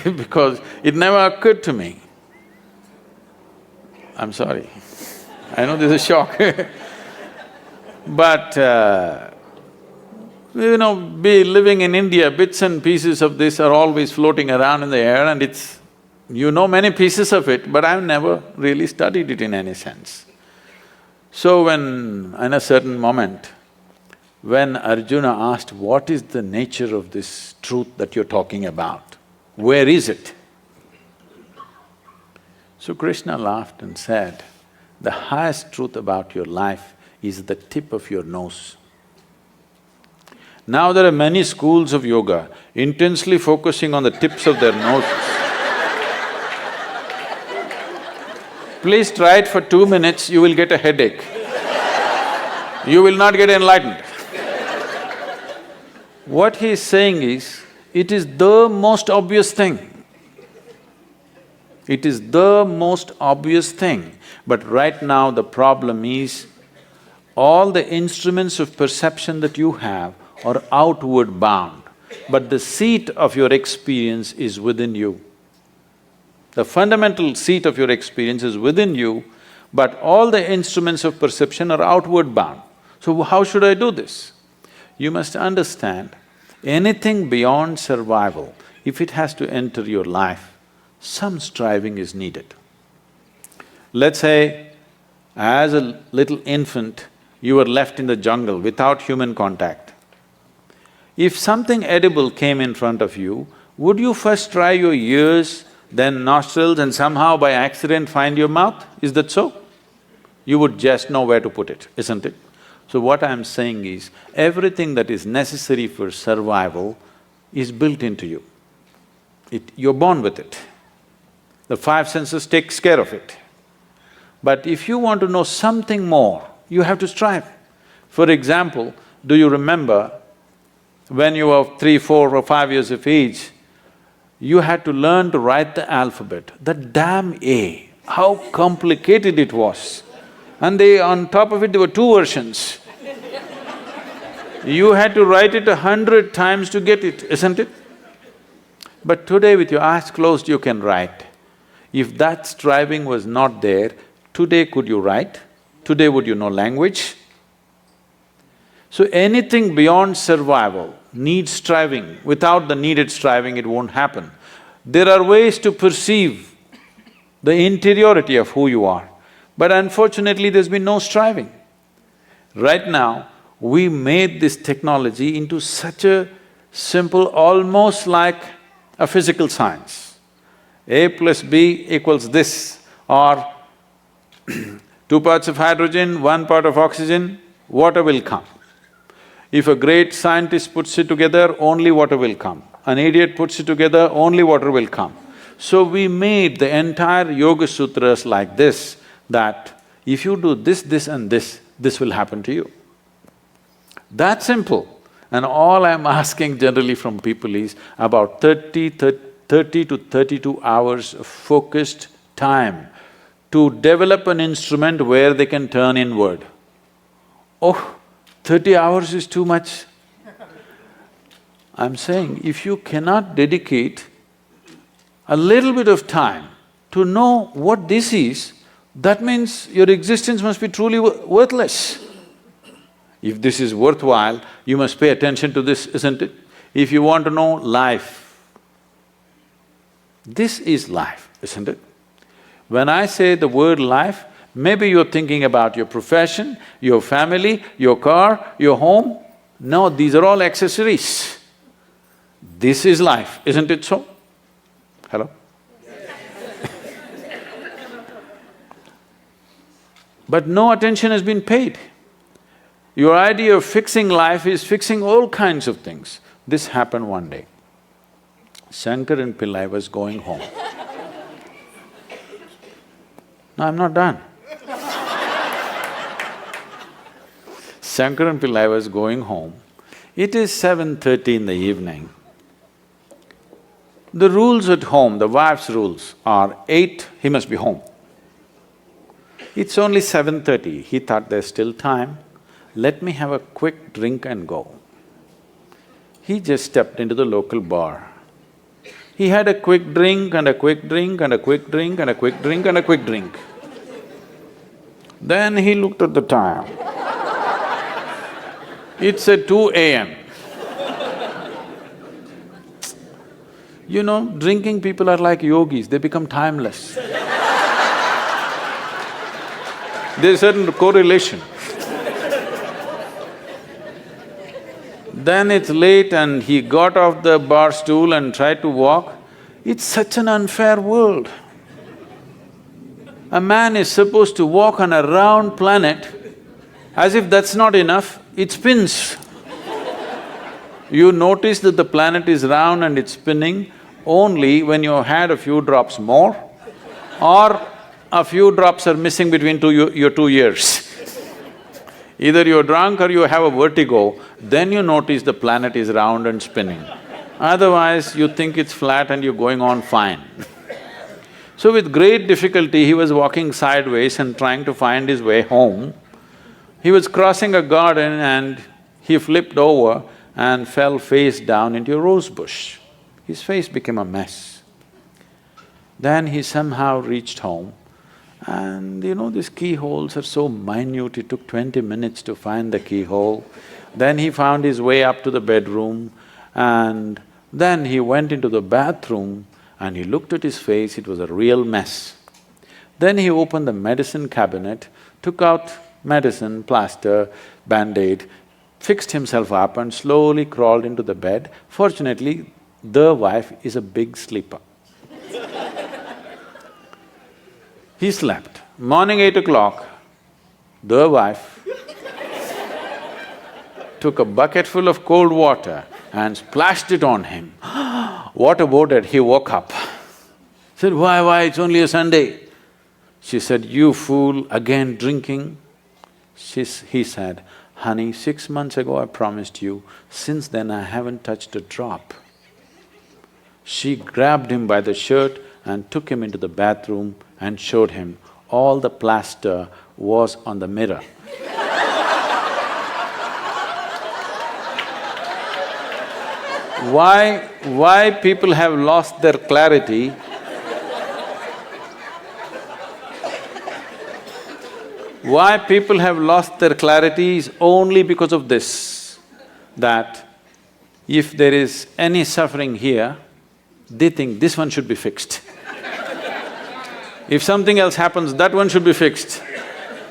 because it never occurred to me. I'm sorry, I know this is a shock but living in India, bits and pieces of this are always floating around in the air and it's… you know many pieces of it, but I've never really studied it in any sense. So when, in a certain moment, when Arjuna asked, what is the nature of this truth that you're talking about? Where is it? So Krishna laughed and said, the highest truth about your life is the tip of your nose. Now there are many schools of yoga intensely focusing on the tips of their noses. Please try it for 2 minutes, you will get a headache. You will not get enlightened. What he is saying is, it is the most obvious thing. It is the most obvious thing. But right now the problem is, all the instruments of perception that you have are outward bound, but the seat of your experience is within you. The fundamental seat of your experience is within you, but all the instruments of perception are outward bound. So how should I do this? You must understand, anything beyond survival, if it has to enter your life, some striving is needed. Let's say, as a little infant, you were left in the jungle without human contact. If something edible came in front of you, would you first try your ears, then nostrils and somehow by accident find your mouth? Is that so? You would just know where to put it, isn't it? So what I'm saying is, everything that is necessary for survival is built into you. You're born with it. The five senses takes care of it. But if you want to know something more, you have to strive. For example, do you remember when you were 3, 4 or 5 years of age, you had to learn to write the alphabet. That damn A, how complicated it was. And on top of it, there were 2 versions. You had to write it 100 times to get it, isn't it? But today with your eyes closed, you can write. If that striving was not there, today could you write? Today would you know language? So anything beyond survival needs striving. Without the needed striving, it won't happen. There are ways to perceive the interiority of who you are, but unfortunately there's been no striving. Right now, we made this technology into such a simple, almost like a physical science. A plus B equals this, or 2 parts of hydrogen, 1 part of oxygen, water will come. If a great scientist puts it together, only water will come. An idiot puts it together, only water will come. So we made the entire Yoga Sutras like this, that if you do this, this and this will happen to you. That simple. And all I'm asking generally from people is about 30 to 32 hours of focused time to develop an instrument where they can turn inward. Oh, 30 hours is too much. I'm saying, if you cannot dedicate a little bit of time To know what this is, that means your existence must be truly worthless. If this is worthwhile, you must pay attention to this, isn't it? If you want to know life, this is life, isn't it? When I say the word life, maybe you're thinking about your profession, your family, your car, your home. No, these are all accessories. This is life, isn't it so? Hello? But no attention has been paid. Your idea of fixing life is fixing all kinds of things. This happened one day. Shankaran Pillai was going home. No, I'm not done. Shankaran Pillai was going home. It is 7:30 in the evening. The rules at home, the wife's rules are 8, he must be home. It's only 7:30, he thought there's still time, let me have a quick drink and go. He just stepped into the local bar. He had a quick drink and a quick drink and a quick drink and a quick drink and a quick drink. Then he looked at the time. It's at 2 a.m. You know, drinking people are like yogis, they become timeless. There's a certain correlation. Then it's late and he got off the bar stool and tried to walk. It's such an unfair world. A man is supposed to walk on a round planet, as if that's not enough, it spins. You notice that the planet is round and it's spinning only when you had a few drops more or a few drops are missing between your 2 ears. Either you're drunk or you have a vertigo, then you notice the planet is round and spinning. Otherwise, you think it's flat and you're going on fine. So with great difficulty, he was walking sideways and trying to find his way home. He was crossing a garden and he flipped over and fell face down into a rose bush. His face became a mess. Then he somehow reached home. And you know, these keyholes are so minute, it took 20 minutes to find the keyhole. Then he found his way up to the bedroom and then he went into the bathroom and he looked at his face, it was a real mess. Then he opened the medicine cabinet, took out medicine, plaster, band-aid, fixed himself up and slowly crawled into the bed. Fortunately, the wife is a big sleeper. He slept. Morning 8 o'clock, the wife took a bucket full of cold water and splashed it on him. What about it? He woke up. Said, why, it's only a Sunday. She said, you fool, again drinking? He said, honey, 6 months ago I promised you, since then I haven't touched a drop. She grabbed him by the shirt and took him into the bathroom and showed him all the plaster was on the mirror. Why people have lost their clarity? Why people have lost their clarity is only because of this, that if there is any suffering here, they think this one should be fixed. If something else happens, that one should be fixed.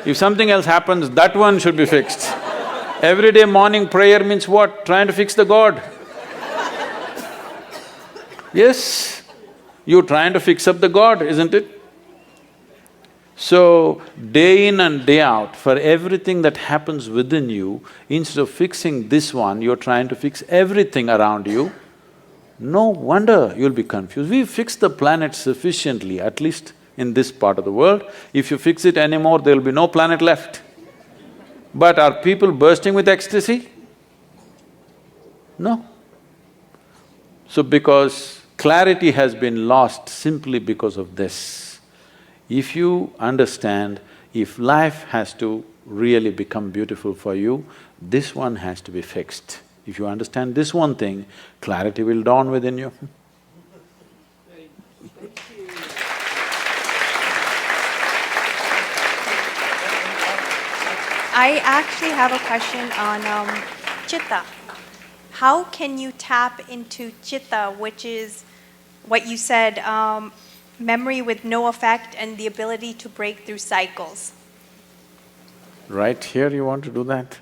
If something else happens, that one should be fixed. Everyday morning prayer means what? Trying to fix the God. Yes, you're trying to fix up the God, isn't it? So, day in and day out, for everything that happens within you, instead of fixing this one, you're trying to fix everything around you. No wonder you'll be confused. We've fixed the planet sufficiently, at least in this part of the world. If you fix it anymore, there'll be no planet left. But are people bursting with ecstasy? No. So because clarity has been lost simply because of this. If you understand, if life has to really become beautiful for you, this one has to be fixed. If you understand this one thing, clarity will dawn within you. I actually have a question on chitta. How can you tap into chitta, which is what you said, memory with no effect and the ability to break through cycles? Right here you want to do that?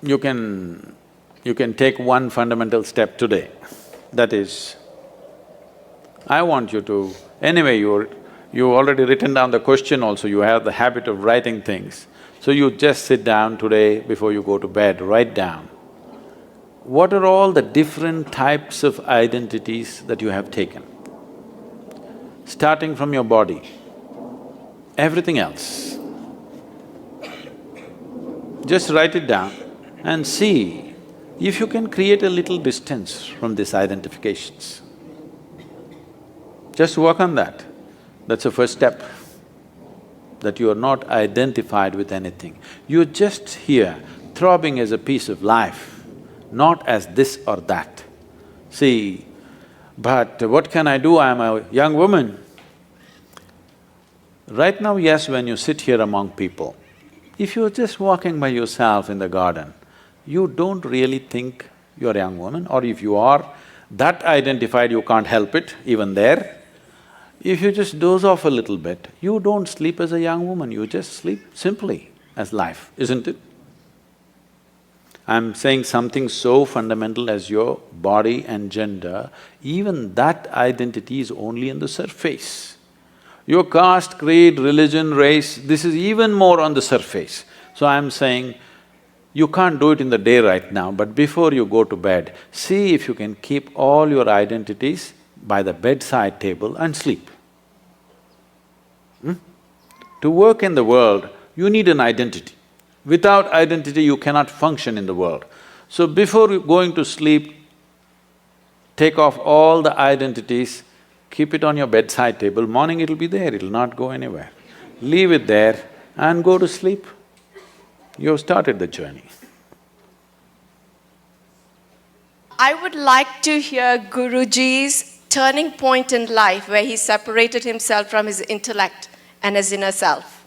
You can take one fundamental step today. That is, I want you to… Anyway, you already written down the question also, you have the habit of writing things. So you just sit down today before you go to bed, write down, what are all the different types of identities that you have taken? Starting from your body, everything else. Just write it down and see if you can create a little distance from these identifications. Just work on that. That's the first step, that you are not identified with anything. You're just here, throbbing as a piece of life, not as this or that. See, but what can I do? I'm a young woman. Right now, yes, when you sit here among people, if you're just walking by yourself in the garden, you don't really think you're a young woman, or if you are that identified, you can't help it, even there. If you just doze off a little bit, you don't sleep as a young woman, you just sleep simply as life, isn't it? I'm saying something so fundamental as your body and gender, even that identity is only on the surface. Your caste, creed, religion, race, this is even more on the surface. So I'm saying, you can't do it in the day right now, but before you go to bed, see if you can keep all your identities by the bedside table and sleep. To work in the world, you need an identity. Without identity, you cannot function in the world. So before going to sleep, take off all the identities, keep it on your bedside table, morning it'll be there, it'll not go anywhere. Leave it there and go to sleep. You've started the journey. I would like to hear Guruji's turning point in life where he separated himself from his intellect and his inner self.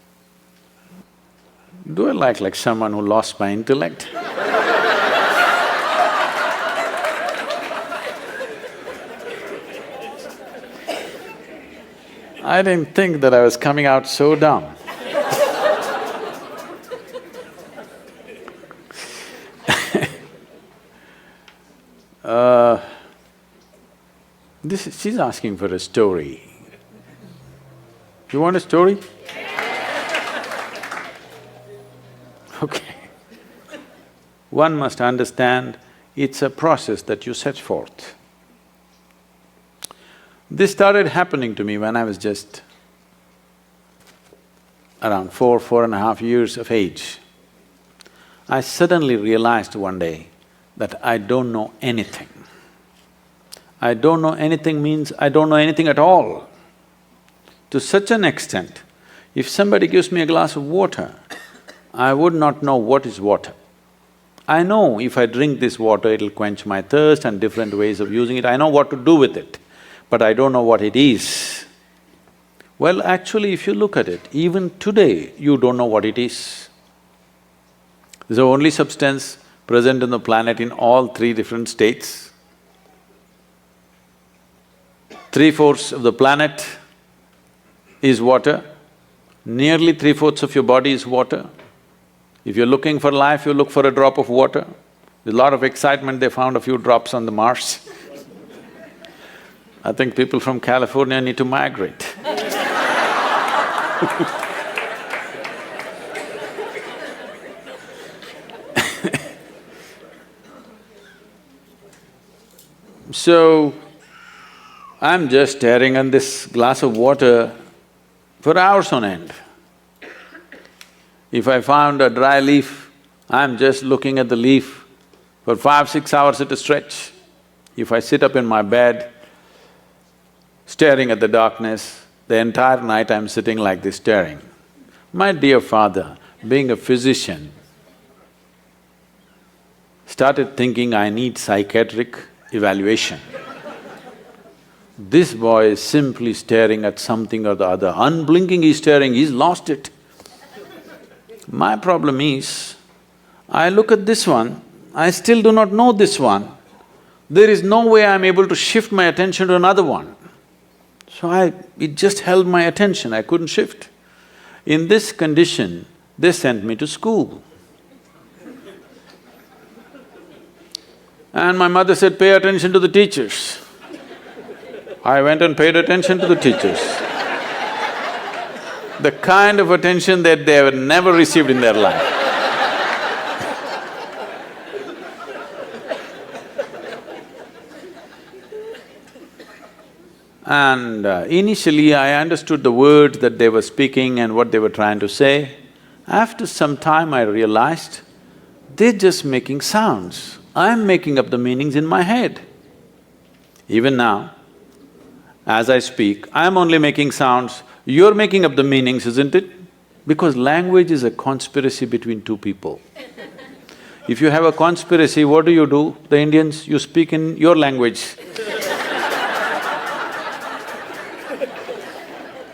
Do I like someone who lost my intellect? I didn't think that I was coming out so dumb. She's asking for a story. You want a story? Okay. One must understand it's a process that you set forth. This started happening to me when I was just around 4.5 years of age. I suddenly realized one day that I don't know anything. I don't know anything means I don't know anything at all. To such an extent, if somebody gives me a glass of water, I would not know what is water. I know if I drink this water, it'll quench my thirst and different ways of using it, I know what to do with it, but I don't know what it is. Well, actually, if you look at it, even today, you don't know what it is. It's the only substance present on the planet in all three different states. 3/4 of the planet is water, nearly 3/4 of your body is water. If you're looking for life, you look for a drop of water. There's a lot of excitement, they found a few drops on the Mars. I think people from California need to migrate. So, I'm just staring at this glass of water for hours on end. If I found a dry leaf, I'm just looking at the leaf for 5-6 hours at a stretch. If I sit up in my bed, staring at the darkness, the entire night I'm sitting like this staring. My dear father, being a physician, started thinking I need psychiatric evaluation. This boy is simply staring at something or the other, unblinking he's staring, he's lost it. My problem is, I look at this one, I still do not know this one. There is no way I'm able to shift my attention to another one. So it just held my attention, I couldn't shift. In this condition, they sent me to school. And my mother said, pay attention to the teachers. I went and paid attention to the teachers. The kind of attention that they have never received in their life. And initially I understood the words that they were speaking and what they were trying to say. After some time I realized, they're just making sounds. I'm making up the meanings in my head. Even now, as I speak, I'm only making sounds, you're making up the meanings, isn't it? Because language is a conspiracy between two people. If you have a conspiracy, what do? The Indians, you speak in your language.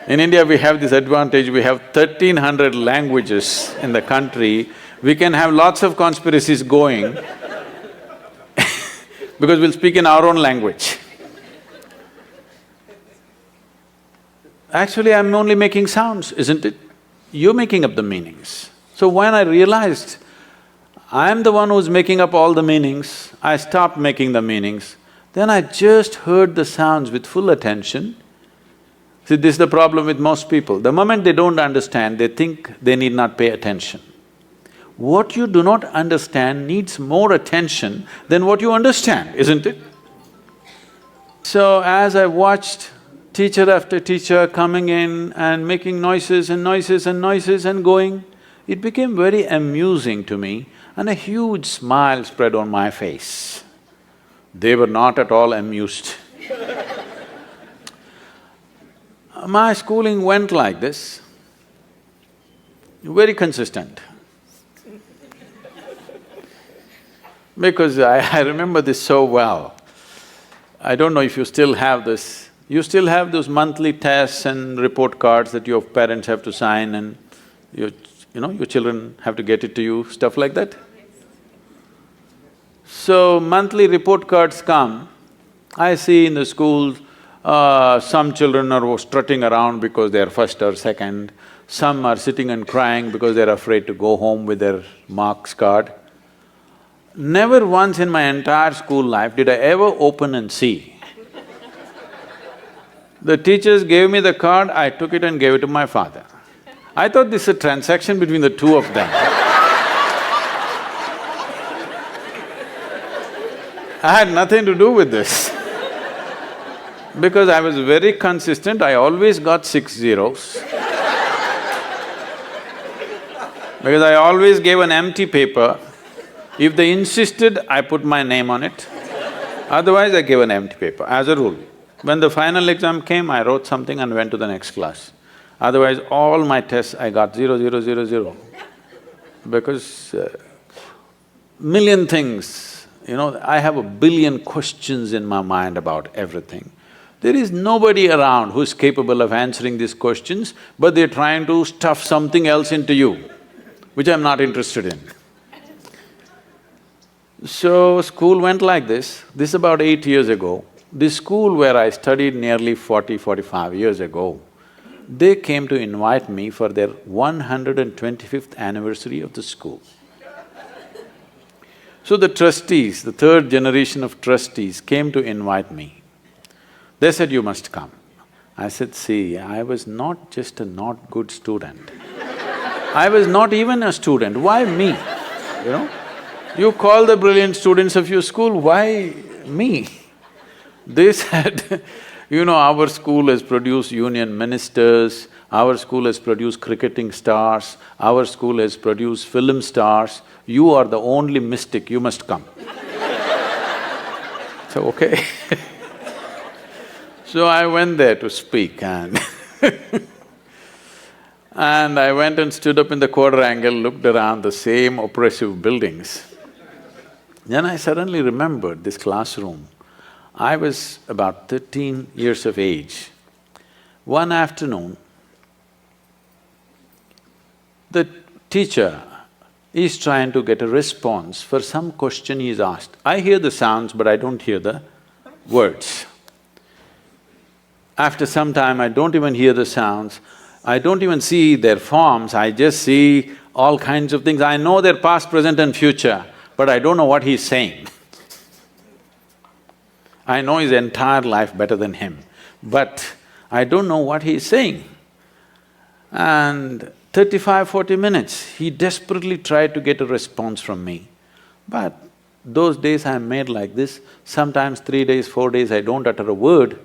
In India, we have this advantage, we have 1300 languages in the country, we can have lots of conspiracies going because we'll speak in our own language. Actually, I'm only making sounds, isn't it? You're making up the meanings. So when I realized I'm the one who's making up all the meanings, I stopped making the meanings, then I just heard the sounds with full attention. See, this is the problem with most people. The moment they don't understand, they think they need not pay attention. What you do not understand needs more attention than what you understand, isn't it? So as I watched teacher after teacher coming in and making noises and noises and noises and going, it became very amusing to me and a huge smile spread on my face. They were not at all amused. My schooling went like this, very consistent. Because I remember this so well. I don't know if you still have this. You still have those monthly tests and report cards that your parents have to sign and your children have to get it to you, stuff like that? So, monthly report cards come, I see in the schools, some children are strutting around because they are first or second, some are sitting and crying because they're afraid to go home with their marks card. Never once in my entire school life did I ever open and see. The teachers gave me the card, I took it and gave it to my father. I thought this is a transaction between the two of them. I had nothing to do with this. Because I was very consistent, I always got 6 zeros. Because I always gave an empty paper. If they insisted, I put my name on it. Otherwise, I gave an empty paper, as a rule. When the final exam came, I wrote something and went to the next class. Otherwise, all my tests I got 0, 0, 0, 0. Because million things, I have a billion questions in my mind about everything. There is nobody around who's capable of answering these questions, but they're trying to stuff something else into you, which I'm not interested in. So, school went like this. This is about 8 years ago. This school where I studied nearly 45 years ago, they came to invite me for their 125th anniversary of the school. So the trustees, the third generation of trustees came to invite me. They said, you must come. I said, see, I was not just a not good student. I was not even a student, why me, You call the brilliant students of your school, why me? They said, our school has produced union ministers, our school has produced cricketing stars, our school has produced film stars, you are the only mystic, you must come. So, okay. So I went there to speak and and I went and stood up in the quadrangle, looked around the same oppressive buildings. Then I suddenly remembered this classroom. I was about 13 years of age. One afternoon, the teacher is trying to get a response for some question he is asked. I hear the sounds, but I don't hear the words. After some time, I don't even hear the sounds, I don't even see their forms, I just see all kinds of things. I know their past, present and future, but I don't know what he's saying. I know his entire life better than him, but I don't know what he's saying. And 35–40 minutes, he desperately tried to get a response from me. But those days I'm made like this, sometimes 3 days, 4 days I don't utter a word,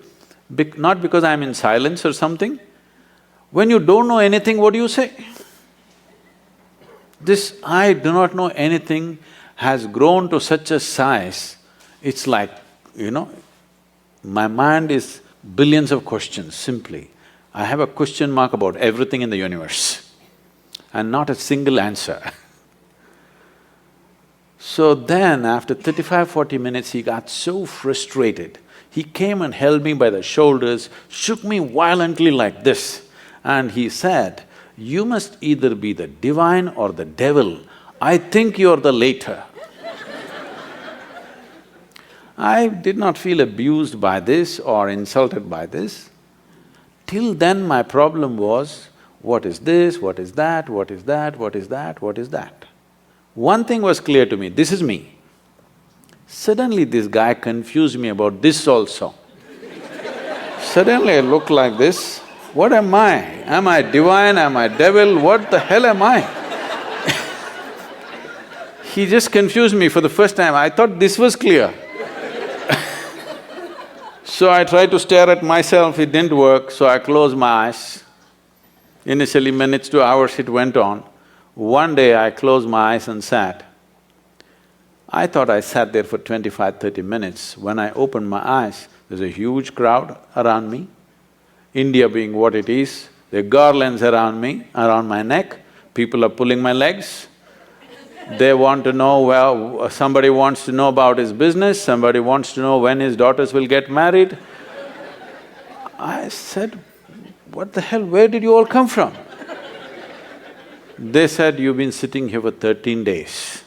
not because I'm in silence or something. When you don't know anything, what do you say? This I do not know anything has grown to such a size, it's like, my mind is billions of questions, simply. I have a question mark about everything in the universe and not a single answer. So then, after 35–40 minutes, he got so frustrated. He came and held me by the shoulders, shook me violently like this, and he said, "You must either be the divine or the devil. I think you're the latter." I did not feel abused by this or insulted by this. Till then my problem was, what is this, what is that, what is that, what is that, what is that? One thing was clear to me, this is me. Suddenly this guy confused me about this also. Suddenly I look like this, what am I? Am I divine, am I devil, what the hell am I? He just confused me for the first time, I thought this was clear. So I tried to stare at myself, it didn't work, so I closed my eyes. Initially minutes to hours it went on. One day I closed my eyes and sat. I thought I sat there for 25–30 minutes. When I opened my eyes, there's a huge crowd around me. India being what it is, there are garlands around me, around my neck, people are pulling my legs. They want to know, well, somebody wants to know about his business, somebody wants to know when his daughters will get married. I said, what the hell, where did you all come from? They said, you've been sitting here for 13 days.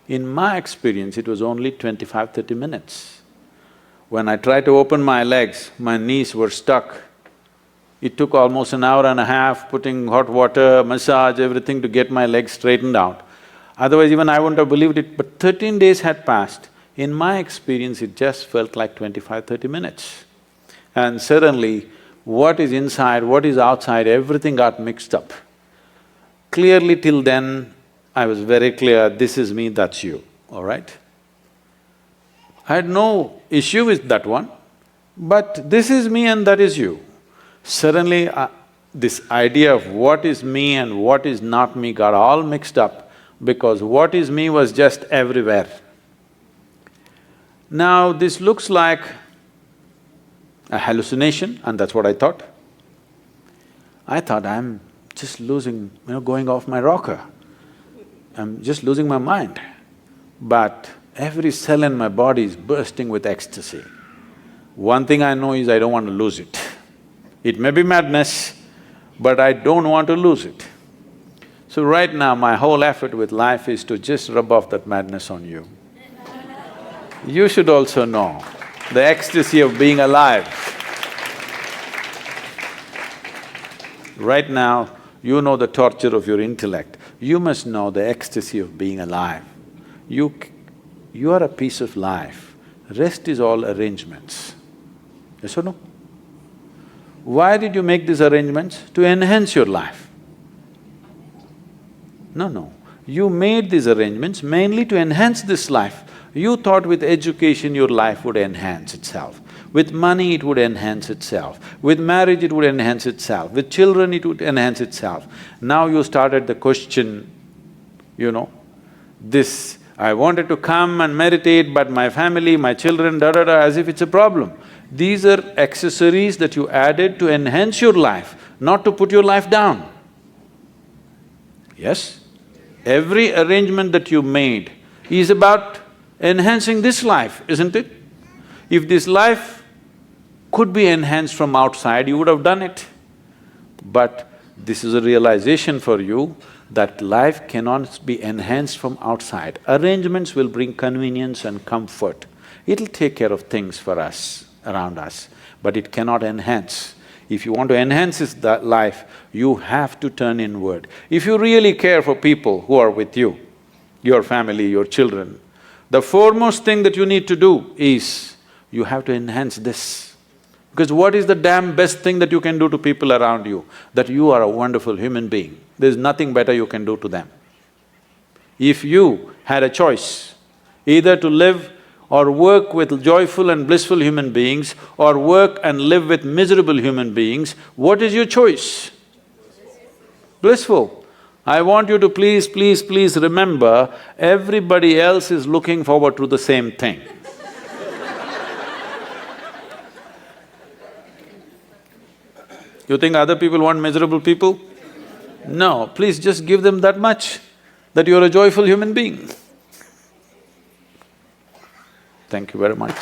In my experience, it was only 25–30 minutes. When I tried to open my legs, my knees were stuck. It took almost an hour and a half, putting hot water, massage, everything to get my legs straightened out. Otherwise even I wouldn't have believed it, but 13 days had passed. In my experience, it just felt like 25–30 minutes. And suddenly, what is inside, what is outside, everything got mixed up. Clearly till then, I was very clear, this is me, that's you, all right? I had no issue with that one, but this is me and that is you. Suddenly, this idea of what is me and what is not me got all mixed up because what is me was just everywhere. Now, this looks like a hallucination and that's what I thought. I thought I'm just losing, going off my rocker. I'm just losing my mind. But every cell in my body is bursting with ecstasy. One thing I know is I don't want to lose it. It may be madness, but I don't want to lose it. So right now, my whole effort with life is to just rub off that madness on you. You should also know the ecstasy of being alive. Right now, you know the torture of your intellect. You must know the ecstasy of being alive. You are a piece of life. Rest is all arrangements. Yes or no? Why did you make these arrangements? To enhance your life. No. You made these arrangements mainly to enhance this life. You thought with education your life would enhance itself. With money it would enhance itself. With marriage it would enhance itself. With children it would enhance itself. Now you started the question, this, I wanted to come and meditate but my family, my children, as if it's a problem. These are accessories that you added to enhance your life, not to put your life down. Yes? Every arrangement that you made is about enhancing this life, isn't it? If this life could be enhanced from outside, you would have done it. But this is a realization for you that life cannot be enhanced from outside. Arrangements will bring convenience and comfort. It'll take care of things for us, around us, but it cannot enhance. If you want to enhance this life, you have to turn inward. If you really care for people who are with you, your family, your children, the foremost thing that you need to do is, you have to enhance this. Because what is the damn best thing that you can do to people around you? That you are a wonderful human being. There's nothing better you can do to them. If you had a choice, either to live or work with joyful and blissful human beings, or work and live with miserable human beings, what is your choice? Blissful. I want you to please remember, everybody else is looking forward to the same thing. You think other people want miserable people? No, please just give them that much, that you're a joyful human being. Thank you very much.